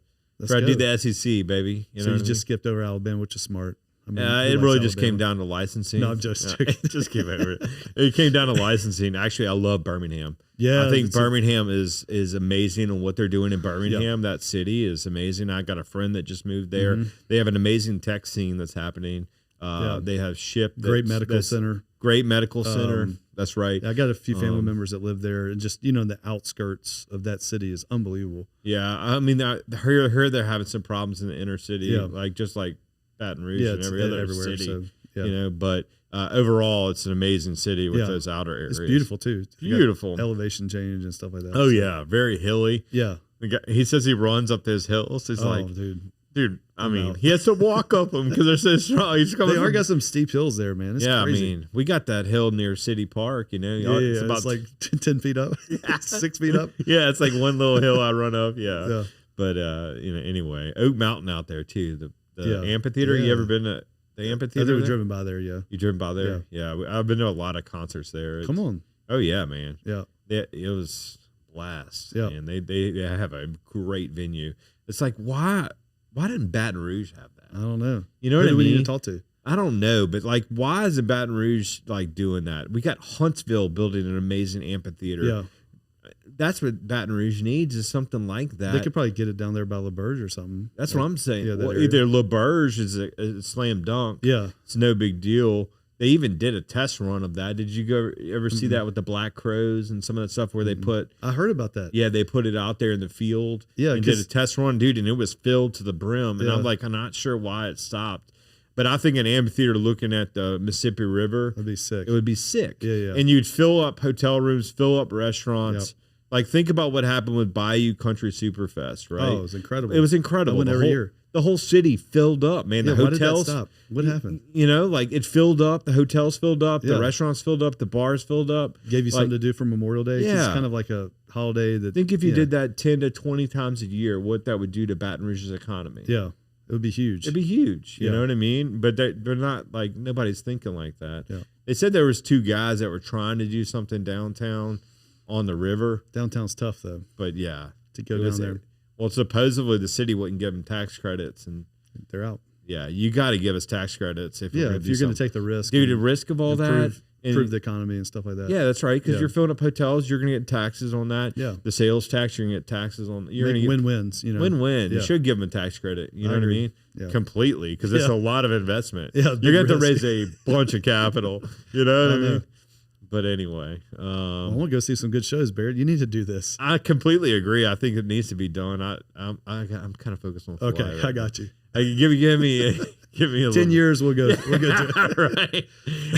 do the SEC, baby. You just skipped over Alabama, which is smart. I mean, it really just came down to licensing. No, I'm just it just came over it. It came down to licensing. Actually, I love Birmingham. Yeah, I think Birmingham is amazing, and what they're doing in Birmingham, that city is amazing. I got a friend that just moved there. Mm-hmm. They have an amazing tech scene that's happening. They have great medical center. Great medical center. That's right. I got a few family members that live there, and just the outskirts of that city is unbelievable. Yeah, I mean, here they're having some problems in the inner city, like Baton Rouge and everywhere city. So, but overall, it's an amazing city with those outer areas. It's beautiful too. Beautiful elevation change and stuff like that. Oh yeah, very hilly. Yeah, he says he runs up those hills. He's dude. I mean, he has to walk up them because they're so strong. They got some steep hills there, man. It's crazy. I mean, we got that hill near City Park. It's about it's like 10 feet up, 6 feet up. Yeah, it's like one little hill I run up. Yeah. But anyway, Oak Mountain out there too. The amphitheater. You ever been to the amphitheater? I've driven by there. Yeah. You driven by there? Yeah. I've been to a lot of concerts there. Come on. Oh yeah, man. Yeah. It was blast. Yeah. And they have a great venue. It's like why didn't Baton Rouge have that? I don't know. You know what I mean? We need to talk to. I don't know, but like, why isn't Baton Rouge like doing that? We got Huntsville building an amazing amphitheater. Yeah. That's what Baton Rouge needs, is something like that. They could probably get it down there by LaBerge or something. That's what I'm saying. Yeah, either LaBerge is a slam dunk. Yeah. It's no big deal. They even did a test run of that. Did you ever see that with the Black Crows and some of that stuff where they put? I heard about that. Yeah, they put it out there in the field. Yeah, and did a test run, dude, and it was filled to the brim. And I'm not sure why it stopped. But I think an amphitheater looking at the Mississippi River, would be sick. It would be sick. Yeah. And you'd fill up hotel rooms, fill up restaurants. Yep. Like, think about what happened with Bayou Country Superfest, right? Oh, it was incredible. It was incredible. I went every year. The whole city filled up, man. The hotels. Why did that stop? What happened? Like it filled up. The hotels filled up. The restaurants filled up. The bars filled up. Gave you something to do for Memorial Day. Yeah. It's kind of like a holiday that. Think if you did that 10 to 20 times a year, what that would do to Baton Rouge's economy. Yeah. It would be huge. It'd be huge. You know what I mean? But they're not like, nobody's thinking like that. Yeah. They said there was 2 guys that were trying to do something downtown on the river. Downtown's tough though. But yeah. To go down there. Well, supposedly the city wouldn't give them tax credits, and they're out. Yeah, you got to give us tax credits if you're going to take the risk. Dude, the risk of all that. Improve the economy and stuff like that. Yeah, that's right. Because you're filling up hotels, you're going to get taxes on that. Yeah. The sales tax, you're going to get taxes on. You're going to get win-wins. Win-win. You should give them a tax credit. You know what I mean? Yeah. Completely, because it's a lot of investment. Yeah, you're going to have to raise a bunch of capital. You know what I mean? But anyway, I want to go see some good shows, Barrett. You need to do this. I completely agree. I think it needs to be done. I'm kind of focused on Falaya. Okay, I got you. Give Give me 10 years, we'll go to it. Right.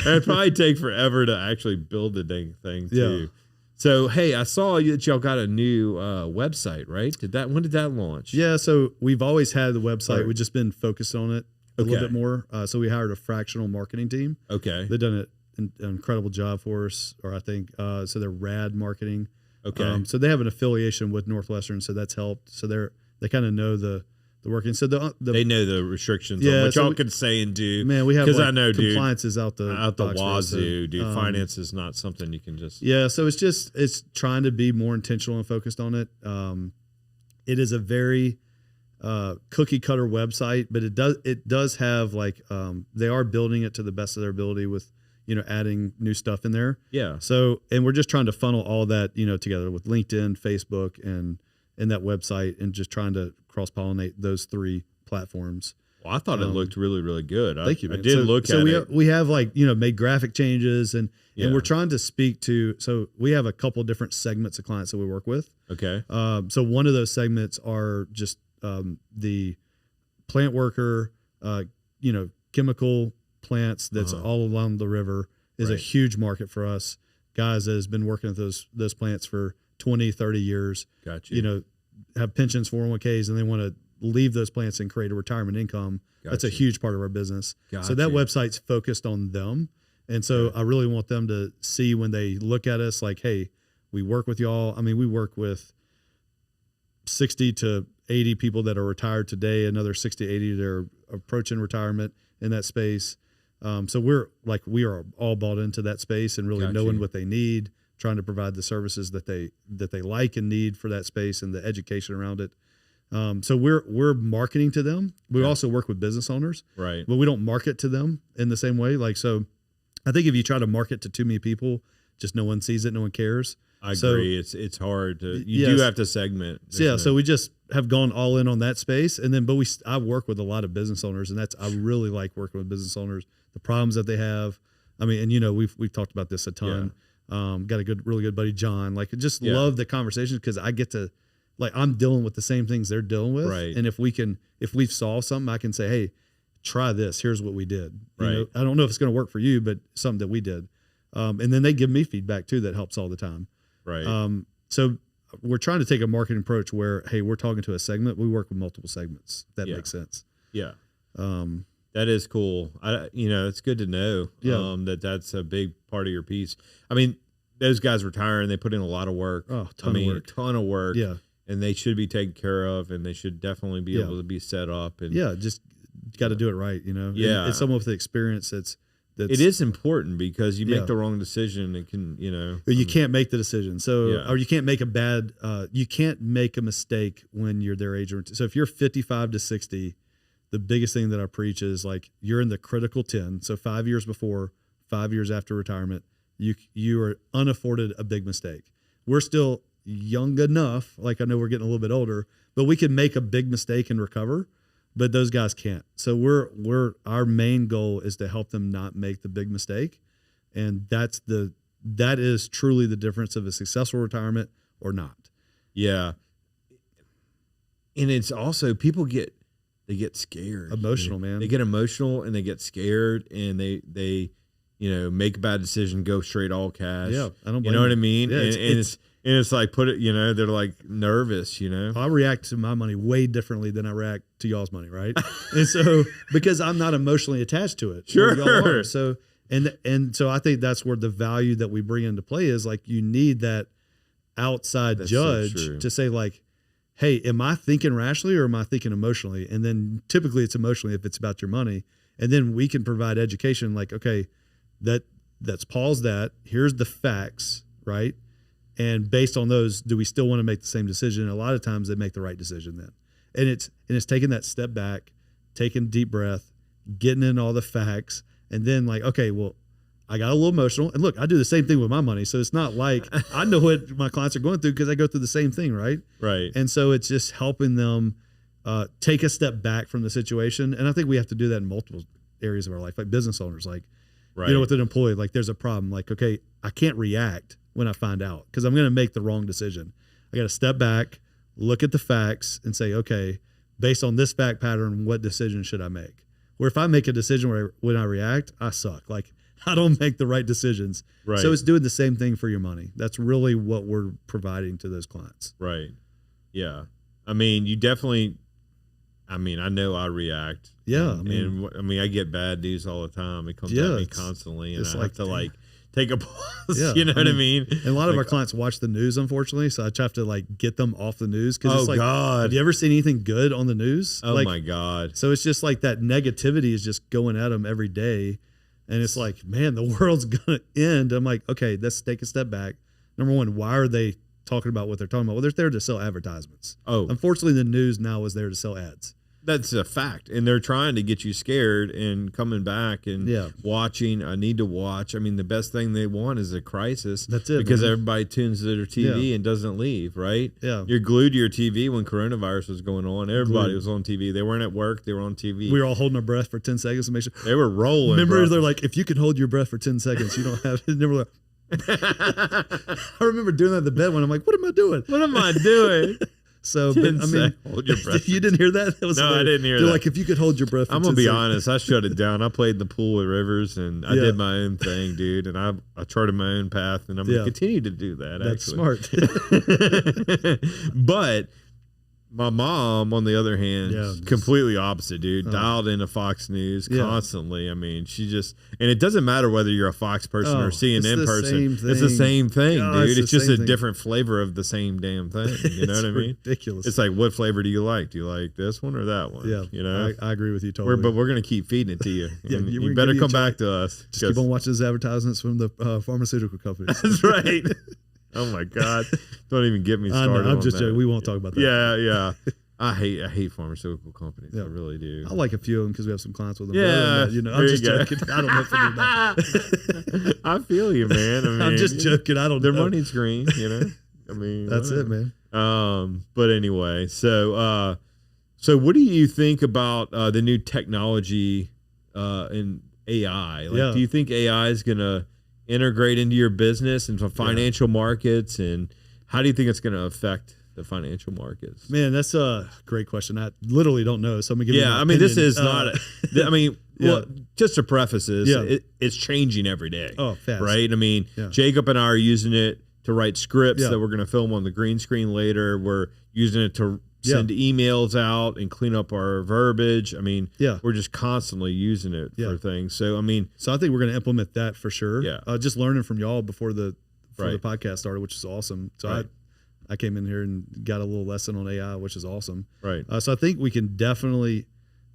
It'd probably take forever to actually build the dang thing too. Yeah. So, hey, I saw that y'all got a new website, right? When did that launch? Yeah, so we've always had the website. We've just been focused on it a little bit more. So we hired a fractional marketing team. Okay. They've done an incredible job for us, or I think, so they're RAD Marketing. Okay. So they have an affiliation with Northwestern, so that's helped. So they kind of know the working. So they know the restrictions on what y'all can say and do. Man, we have because I know, compliance is out the wazoo, dude. Finance is not something you can just. Yeah, so it's trying to be more intentional and focused on it. It is a very cookie cutter website, but it does have like they are building it to the best of their ability with adding new stuff in there. Yeah. So and we're just trying to funnel all that together with LinkedIn, Facebook, and that website, and just trying to cross-pollinate those three platforms. Well, I thought it looked really, really good. Thank you, man. I did look at it. We have like, made graphic changes and we're trying to speak to, so we have a couple different segments of clients that we work with. Okay. So one of those segments are just the plant worker, chemical plants that's all along the river is a huge market for us. Guys that has been working with those plants for 20, 30 years. Gotcha. Have pensions, 401ks, and they want to leave those plants and create a retirement income. Gotcha. That's a huge part of our business. Gotcha. So that website's focused on them. And so I really want them to see when they look at us like, hey, we work with y'all. I mean, we work with 60 to 80 people that are retired today, another 60 to 80 that are approaching retirement in that space. So we are all bought into that space and really knowing what they need, trying to provide the services that they like and need for that space and the education around it. So we're marketing to them. We also work with business owners, right? But we don't market to them in the same way. Like, so I think if you try to market to too many people, just no one sees it, no one cares. I agree. It's hard to. You do have to segment. So we just have gone all in on that space, and then I work with a lot of business owners, and I really like working with business owners. The problems that they have. I mean, and we've talked about this a ton. Yeah. Got a really good buddy, John. Like, just love the conversations because I get to, like, I'm dealing with the same things they're dealing with. Right. And if we've solved something, I can say, hey, try this. Here's what we did. Right. I don't know if it's going to work for you, but something that we did. And then they give me feedback too that helps all the time. Right. So we're trying to take a marketing approach where, hey, we're talking to a segment. We work with multiple segments. That makes sense. Yeah. That is cool. It's good to know that's a big part of your piece. I mean, those guys retire and they put in a lot of work. Oh, a ton of work. Yeah. And they should be taken care of, and they should definitely be able to be set up. And just got to do it right, Yeah. And it's someone with the experience that's it is important because you make the wrong decision, it can, you can't make the decision. So, or you can't make you can't make a mistake when you're their age. So if you're 55 to 60, the biggest thing that I preach is like, you're in the critical 10. So 5 years before, 5 years after retirement, you are unafforded a big mistake. We're still young enough. Like, I know we're getting a little bit older, but we can make a big mistake and recover. But those guys can't. So our main goal is to help them not make the big mistake. And that is truly the difference of a successful retirement or not. Yeah. And it's also, people get scared. Emotional, man. They get emotional and they get scared, and they make a bad decision, go straight all cash. Yeah. I don't blame you know what I mean? Yeah, it's like, they're like nervous, I react to my money way differently than I react to y'all's money, right? And so, because I'm not emotionally attached to it. Sure. Y'all are. So, and so I think that's where the value that we bring into play is, like, you need that outside judge to say, like, hey, am I thinking rationally or am I thinking emotionally? And then typically it's emotionally if it's about your money. And then we can provide education, like, okay, let's pause that. Here's the facts, right? And based on those, do we still want to make the same decision? And a lot of times they make the right decision then. And it's taking that step back, taking a deep breath, getting in all the facts, and then, like, okay, well, I got a little emotional. And look, I do the same thing with my money. So it's not like I know what my clients are going through because I go through the same thing, right? Right. And so it's just helping them take a step back from the situation. And I think we have to do that in multiple areas of our life, like business owners, like, with an employee, like, there's a problem. Like, okay, I can't react when I find out because I'm going to make the wrong decision. I got to step back, look at the facts, and say, okay, based on this fact pattern, what decision should I make? where if I make a decision when I react, I suck. Like I don't make the right decisions. Right. So it's doing the same thing for your money. That's really what we're providing to those clients. Right. Yeah. I mean, you definitely, I know I react. Yeah. I get bad news all the time. It comes at me constantly, and I have to take a pause. Yeah, you know what I mean? And a lot of our clients watch the news, unfortunately, so I try to get them off the news. Oh, it's God. Have you ever seen anything good on the news? Oh, my God. So it's just that negativity is just going at them every day. And it's like, man, the world's going to end. I'm like, okay, let's take a step back. Number one, why are they talking about what they're talking about? Well, they're there to sell advertisements. Oh. Unfortunately, the news now is there to sell ads. That's a fact. And they're trying to get you scared and coming back and watching. I need to watch. The best thing they want is a crisis. That's it. Because everybody tunes to their TV and doesn't leave, right? Yeah. You're glued to your TV when coronavirus was going on. Everybody was on TV. They weren't at work. They were on TV. We were all holding our breath for 10 seconds to make sure. They were rolling. Remember, they're like, if you can hold your breath for 10 seconds, you don't have it. Never like, I remember doing that in the bed when I'm like, what am I doing? What am I doing? So, but hold your breath. You didn't hear that? No, I didn't hear They're that. like, if you could hold your breath for I'm going to 10 be seconds. honest. I shut it down. I played in the pool with Rivers, and I did my own thing, dude. And I charted my own path, and I'm going to continue to do that, That's smart. But my mom, on the other hand, completely opposite, dude. Dialed into Fox News constantly. She just, and it doesn't matter whether you're a Fox person or CNN person. It's the same thing, dude. It's just a different flavor of the same damn thing. You know what I mean? Ridiculous. It's like, what flavor do you like? Do you like this one or that one? Yeah. You know? I agree with you totally. But we're going to keep feeding it to you. You better come back to us. Just keep on watching those advertisements from the pharmaceutical companies. That's right. Oh my God! Don't even get me started. I'm just joking. We won't talk about that. Yeah. I hate pharmaceutical companies. I really do. I like a few of them because we have some clients with them. Yeah, I'm just joking. I don't know if that. I feel you, man. I'm just joking. I don't know. Their money's green, That's it, man. But anyway, so what do you think about the new technology in AI? Do you think AI is gonna integrate into your business, into financial markets, and how do you think it's going to affect the financial markets? Man, that's a great question. I literally don't know. So I'm gonna give you my opinion. This is not. Well, just to preface this, it's changing every day. Oh, fast, right? Jacob and I are using it to write scripts that we're going to film on the green screen later. We're using it to send emails out and clean up our verbiage. We're just constantly using it for things. So so I think we're going to implement that for sure. Yeah. Just learning from y'all before the podcast started, which is awesome. So I came in here and got a little lesson on AI, which is awesome. Right. So I think we can definitely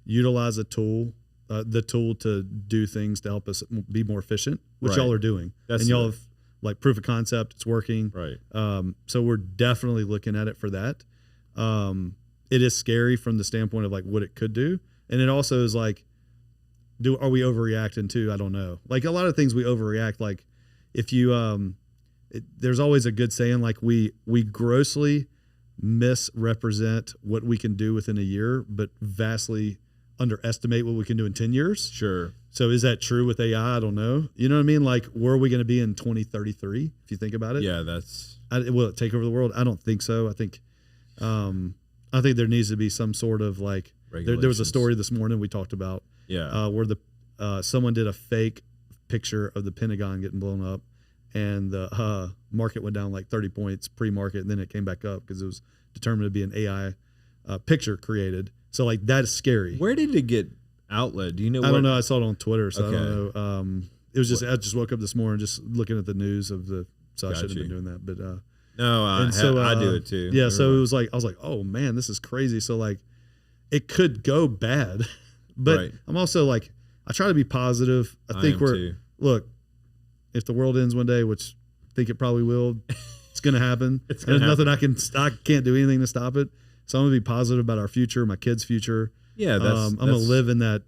utilize the tool to do things to help us be more efficient, which y'all are doing. And y'all have proof of concept. It's working. Right. So we're definitely looking at it for that. It is scary from the standpoint of what it could do. And it also is are we overreacting too? I don't know. A lot of things we overreact. If you, there's always a good saying, we grossly misrepresent what we can do within a year, but vastly underestimate what we can do in 10 years. Sure. So is that true with AI? I don't know. You know what I mean? Where are we going to be in 2033? If you think about it. Yeah, will it take over the world? I don't think so. I think there needs to be some sort of there was a story this morning we talked about where someone did a fake picture of the Pentagon getting blown up, and the market went down 30 points pre-market, and then it came back up because it was determined to be an AI picture created. So that is scary. Where did it get outlet? Do you know? I don't know. I saw it on Twitter, so I don't know. It was I just woke up this morning just looking at the news of the. So I shouldn't have been doing that, but no, I do it too. Yeah, so it was I was like, oh man, this is crazy. So it could go bad, but I'm also I try to be positive. I think look, if the world ends one day, which I think it probably will, it's going to happen. There's nothing I can't do anything to stop it. So I'm going to be positive about our future, my kids' future. Yeah, I'm going to live in that,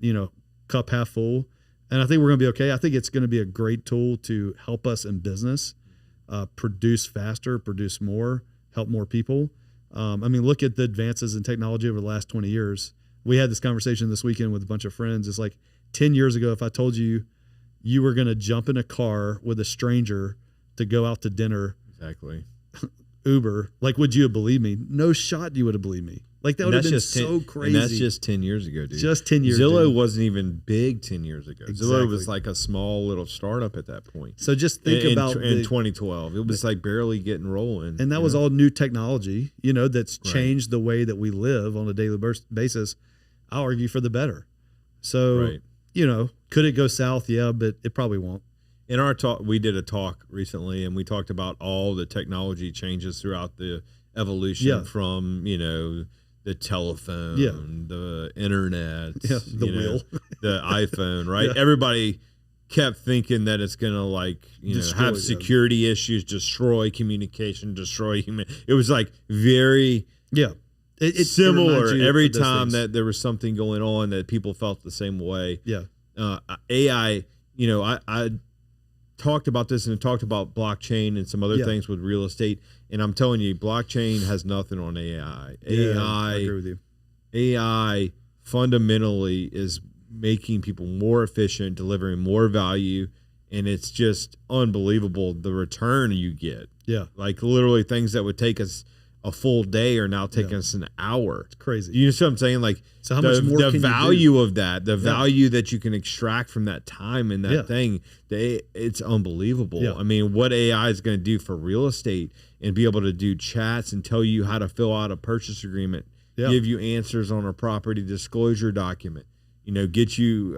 cup half full. And I think we're going to be okay. I think it's going to be a great tool to help us in business, produce faster, produce more, help more people. Look at the advances in technology over the last 20 years. We had this conversation this weekend with a bunch of friends. It's 10 years ago, if I told you you were going to jump in a car with a stranger to go out to dinner. Exactly. Uber, like, would you have believed me? No shot you would have believed me. Like, that would have been so crazy. And that's just 10 years ago, dude. Just 10 years Zillow dude. wasn't even big 10 years ago. Exactly. Zillow was like a small little startup at that point. So just think about in 2012. It was like barely getting rolling. And that was all new technology, that's changed the way that we live on a daily basis. I'll argue for the better. So, could it go south? Yeah, but it probably won't. In our talk, we did a talk recently, and we talked about all the technology changes throughout the evolution from, the telephone, the internet, the wheel, the iPhone, right? Yeah. Everybody kept thinking that it's going to have security issues, destroy communication, destroy human. It was like very similar every time that there was something going on that people felt the same way. Yeah. AI, I talked about this and talked about blockchain and some other things with real estate. And I'm telling you, blockchain has nothing on AI. I agree with you. AI fundamentally is making people more efficient, delivering more value. And it's just unbelievable the return you get. Yeah. Like literally things that would take us a full day are now taking us an hour. It's crazy. You know what I'm saying? Like, so how much more the value of that, the value that you can extract from that time and that thing, it's unbelievable. Yeah. I mean, what AI is going to do for real estate and be able to do chats and tell you how to fill out a purchase agreement, give you answers on a property disclosure document, get you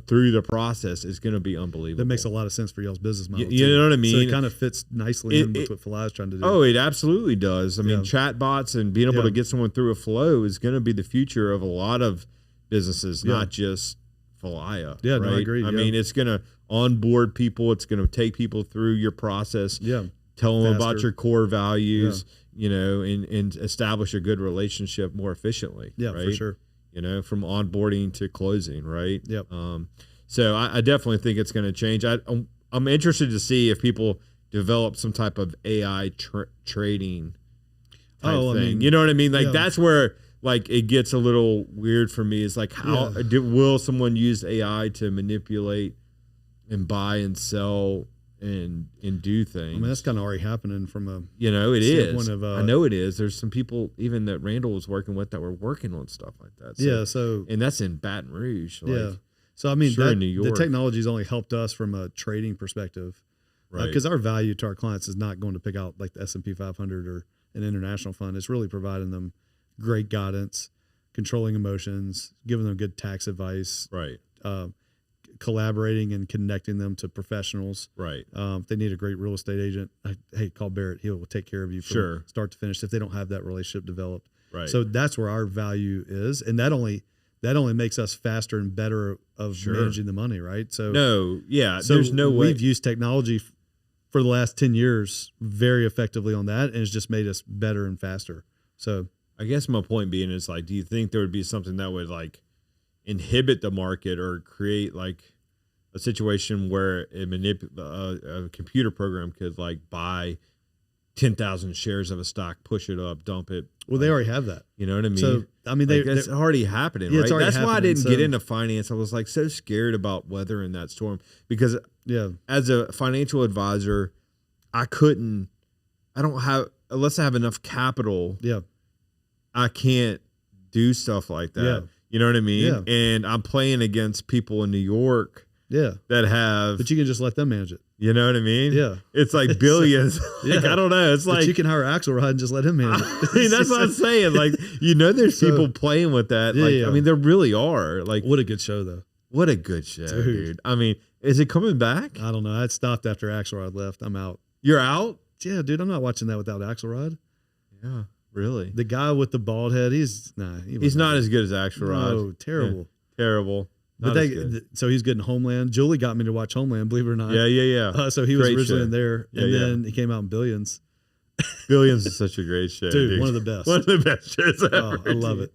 through the process is going to be unbelievable. That makes a lot of sense for y'all's business model. You know what I mean? So it kind of fits nicely in with what Falaya is trying to do. Oh, it absolutely does. I mean, chat bots and being able to get someone through a flow is going to be the future of a lot of businesses, not just Falaya. Yeah, right? no, I agree. I mean, it's going to onboard people. It's going to take people through your process. Yeah. Tell them about your core values, and establish a good relationship more efficiently. Yeah, right? for sure. From onboarding to closing, right? Yep. So I definitely think it's going to change. I'm interested to see if people develop some type of AI trading type thing. I mean, you know what I mean? Like that's where it gets a little weird for me. Is like how will someone use AI to manipulate and buy and sell and do things? I mean, that's kind of already happening from a it is. I know it is. There's some people even that Randall was working with that were working on stuff like that. And that's in Baton Rouge. So I mean, in New York. the technology's only helped us from a trading perspective, right? Because our value to our clients is not going to pick out like the S&P 500 or an international fund. It's really providing them great guidance, controlling emotions, giving them good tax advice, right? Collaborating and connecting them to professionals. Right. If they need a great real estate agent, hey, call Barrett. He will take care of you from start to finish if they don't have that relationship developed. Right. So that's where our value is. And that only makes us faster and better of managing the money, right? So there's no way. We've used technology for the last 10 years very effectively on that, and it's just made us better and faster. So I guess my point being is do you think there would be something that would inhibit the market or create a situation where a computer program could buy 10,000 shares of a stock, push it up, dump it? Well, they already have that. You know what I mean? So I mean, it's already happening, right? That's why I didn't get into finance. I was so scared about weathering that storm because as a financial advisor, unless I have enough capital. Yeah, I can't do stuff like that. Yeah. You know what I mean? Yeah. And I'm playing against people in New York that have... But you can just let them manage it. You know what I mean? Yeah. It's like billions. I don't know. It's but you can hire Axelrod and just let him manage it. I mean, that's what I'm saying. There's people playing with that. I mean, there really are. What a good show, though. What a good show, dude. I mean, is it coming back? I don't know. I stopped after Axelrod left. I'm out. You're out? Yeah, dude. I'm not watching that without Axelrod. Yeah. Really? The guy with the bald head, he's not as good as Axelrod. No, terrible. Yeah, terrible. So he's good in Homeland. Julie got me to watch Homeland, believe it or not. Yeah. So he was originally in there, and then he came out in Billions. Billions is such a great show, dude. One of the best. One of the best shows ever. Oh, I love it.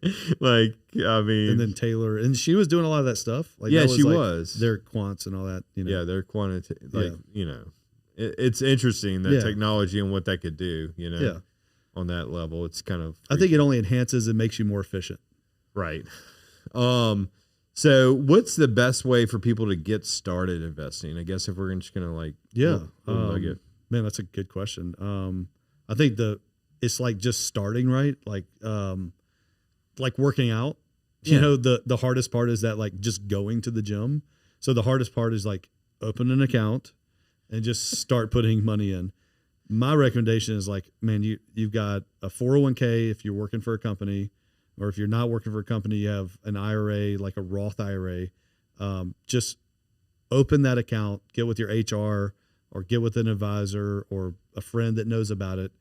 And then Taylor, and she was doing a lot of that stuff. She was. Their quants and all that. Yeah, their quantity. It's interesting that technology and what that could do. On that level, it's kind of. I think it only enhances and makes you more efficient. Right. So what's the best way for people to get started investing? I guess if we're just gonna man, that's a good question. I think the it's like just starting, right? Like working out. You know, the hardest part is that like just going to the gym. So the hardest part is like open an account and just start putting money in. My recommendation is like, man, you've got a 401k if you're working for a company, or if you're not working for a company, you have an IRA, like a Roth IRA. Just open that account, get with your HR or get with an advisor or a friend that knows about it.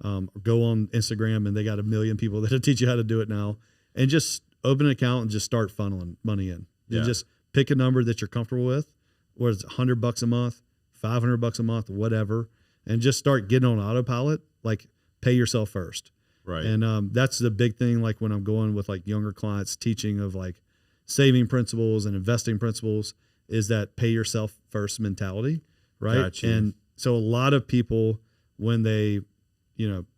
Or go on Instagram, and they got 1 million people that'll teach you how to do it now, and just open an account and just start funneling money in. And just pick a number that you're comfortable with, whether it's $100 a month, $500 a month, whatever, and just start getting on autopilot. Like, pay yourself first. Right. And that's the big thing. Like when I'm going with like younger clients, teaching of like saving principles and investing principles, is that pay yourself first mentality. Right. Gotcha. And so a lot of people, when they,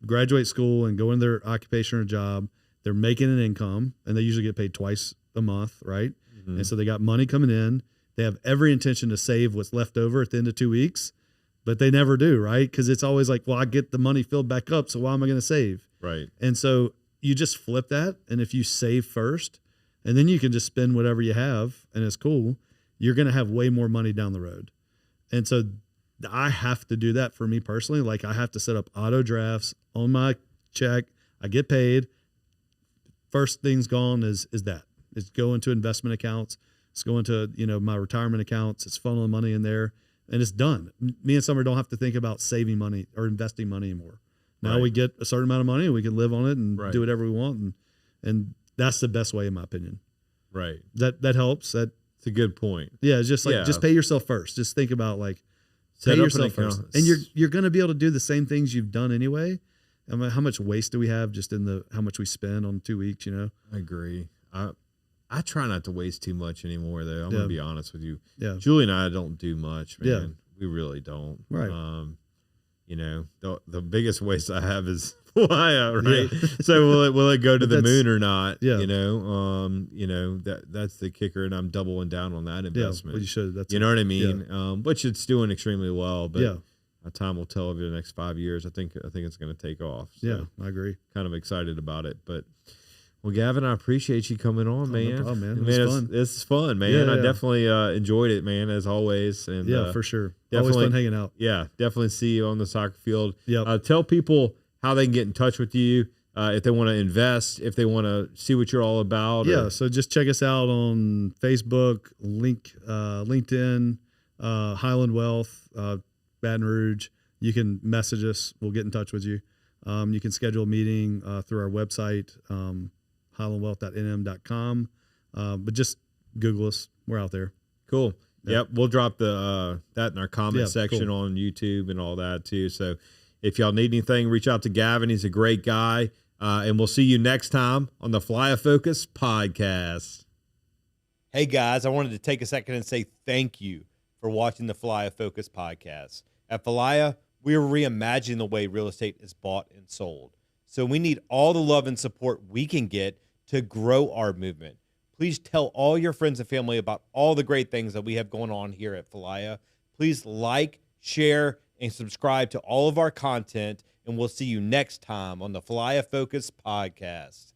graduate school and go into their occupation or job, they're making an income, and they usually get paid twice a month. Right. Mm-hmm. And so they got money coming in. They have every intention to save what's left over at the end of 2 weeks, but they never do. Right. Because it's always like, well, I get the money filled back up, so why am I going to save? Right. And so you just flip that. And if you save first, and then you can just spend whatever you have, and it's cool, you're going to have way more money down the road. And so I have to do that for me personally. Like, I have to set up auto drafts on my check. I get paid. First thing's gone is that. It's going to investment accounts. It's going to, my retirement accounts. It's funneling money in there, and it's done. Me and Summer don't have to think about saving money or investing money anymore. Now we get a certain amount of money, and we can live on it and do whatever we want. And that's the best way, in my opinion. Right. That helps. It's a good point. Yeah. It's just like, just pay yourself first. Just think about like, set pay up yourself first. And you're going to be able to do the same things you've done anyway. I mean, how much waste do we have just in how much we spend on 2 weeks, I agree. I try not to waste too much anymore, though. I'm going to be honest with you. Yeah. Julie and I don't do much, man. Yeah. We really don't. Right. The biggest waste I have is Falaya, right? Yeah. So will it go to the moon or not? Yeah. That's the kicker, and I'm doubling down on that investment. Yeah, well, you should. That's know what I mean? Yeah. Which it's doing extremely well, but yeah. Time will tell over the next 5 years. I think it's going to take off. So yeah, I agree. Kind of excited about it, but. Well, Gavin, I appreciate you coming on, man. No problem, man. It was fun. It's fun, man. Yeah, I definitely enjoyed it, man, as always. And for sure. Always fun hanging out. Yeah, definitely see you on the soccer field. Yeah. Tell people how they can get in touch with you if they want to invest, if they want to see what you're all about. Yeah, so just check us out on Facebook, LinkedIn, Highland Wealth, Baton Rouge. You can message us. We'll get in touch with you. You can schedule a meeting through our website, highlandwealth.nm.com. But just Google us. We're out there. Cool. Yep. We'll drop that in our comment section on YouTube and all that too. So if y'all need anything, reach out to Gavin. He's a great guy. And we'll see you next time on the Falaya Focus Podcast. Hey guys, I wanted to take a second and say thank you for watching the Falaya Focus Podcast. At Falaya, we are reimagining the way real estate is bought and sold. So we need all the love and support we can get to grow our movement. Please tell all your friends and family about all the great things that we have going on here at Falaya. Please like, share, and subscribe to all of our content, and we'll see you next time on the Falaya Focus Podcast.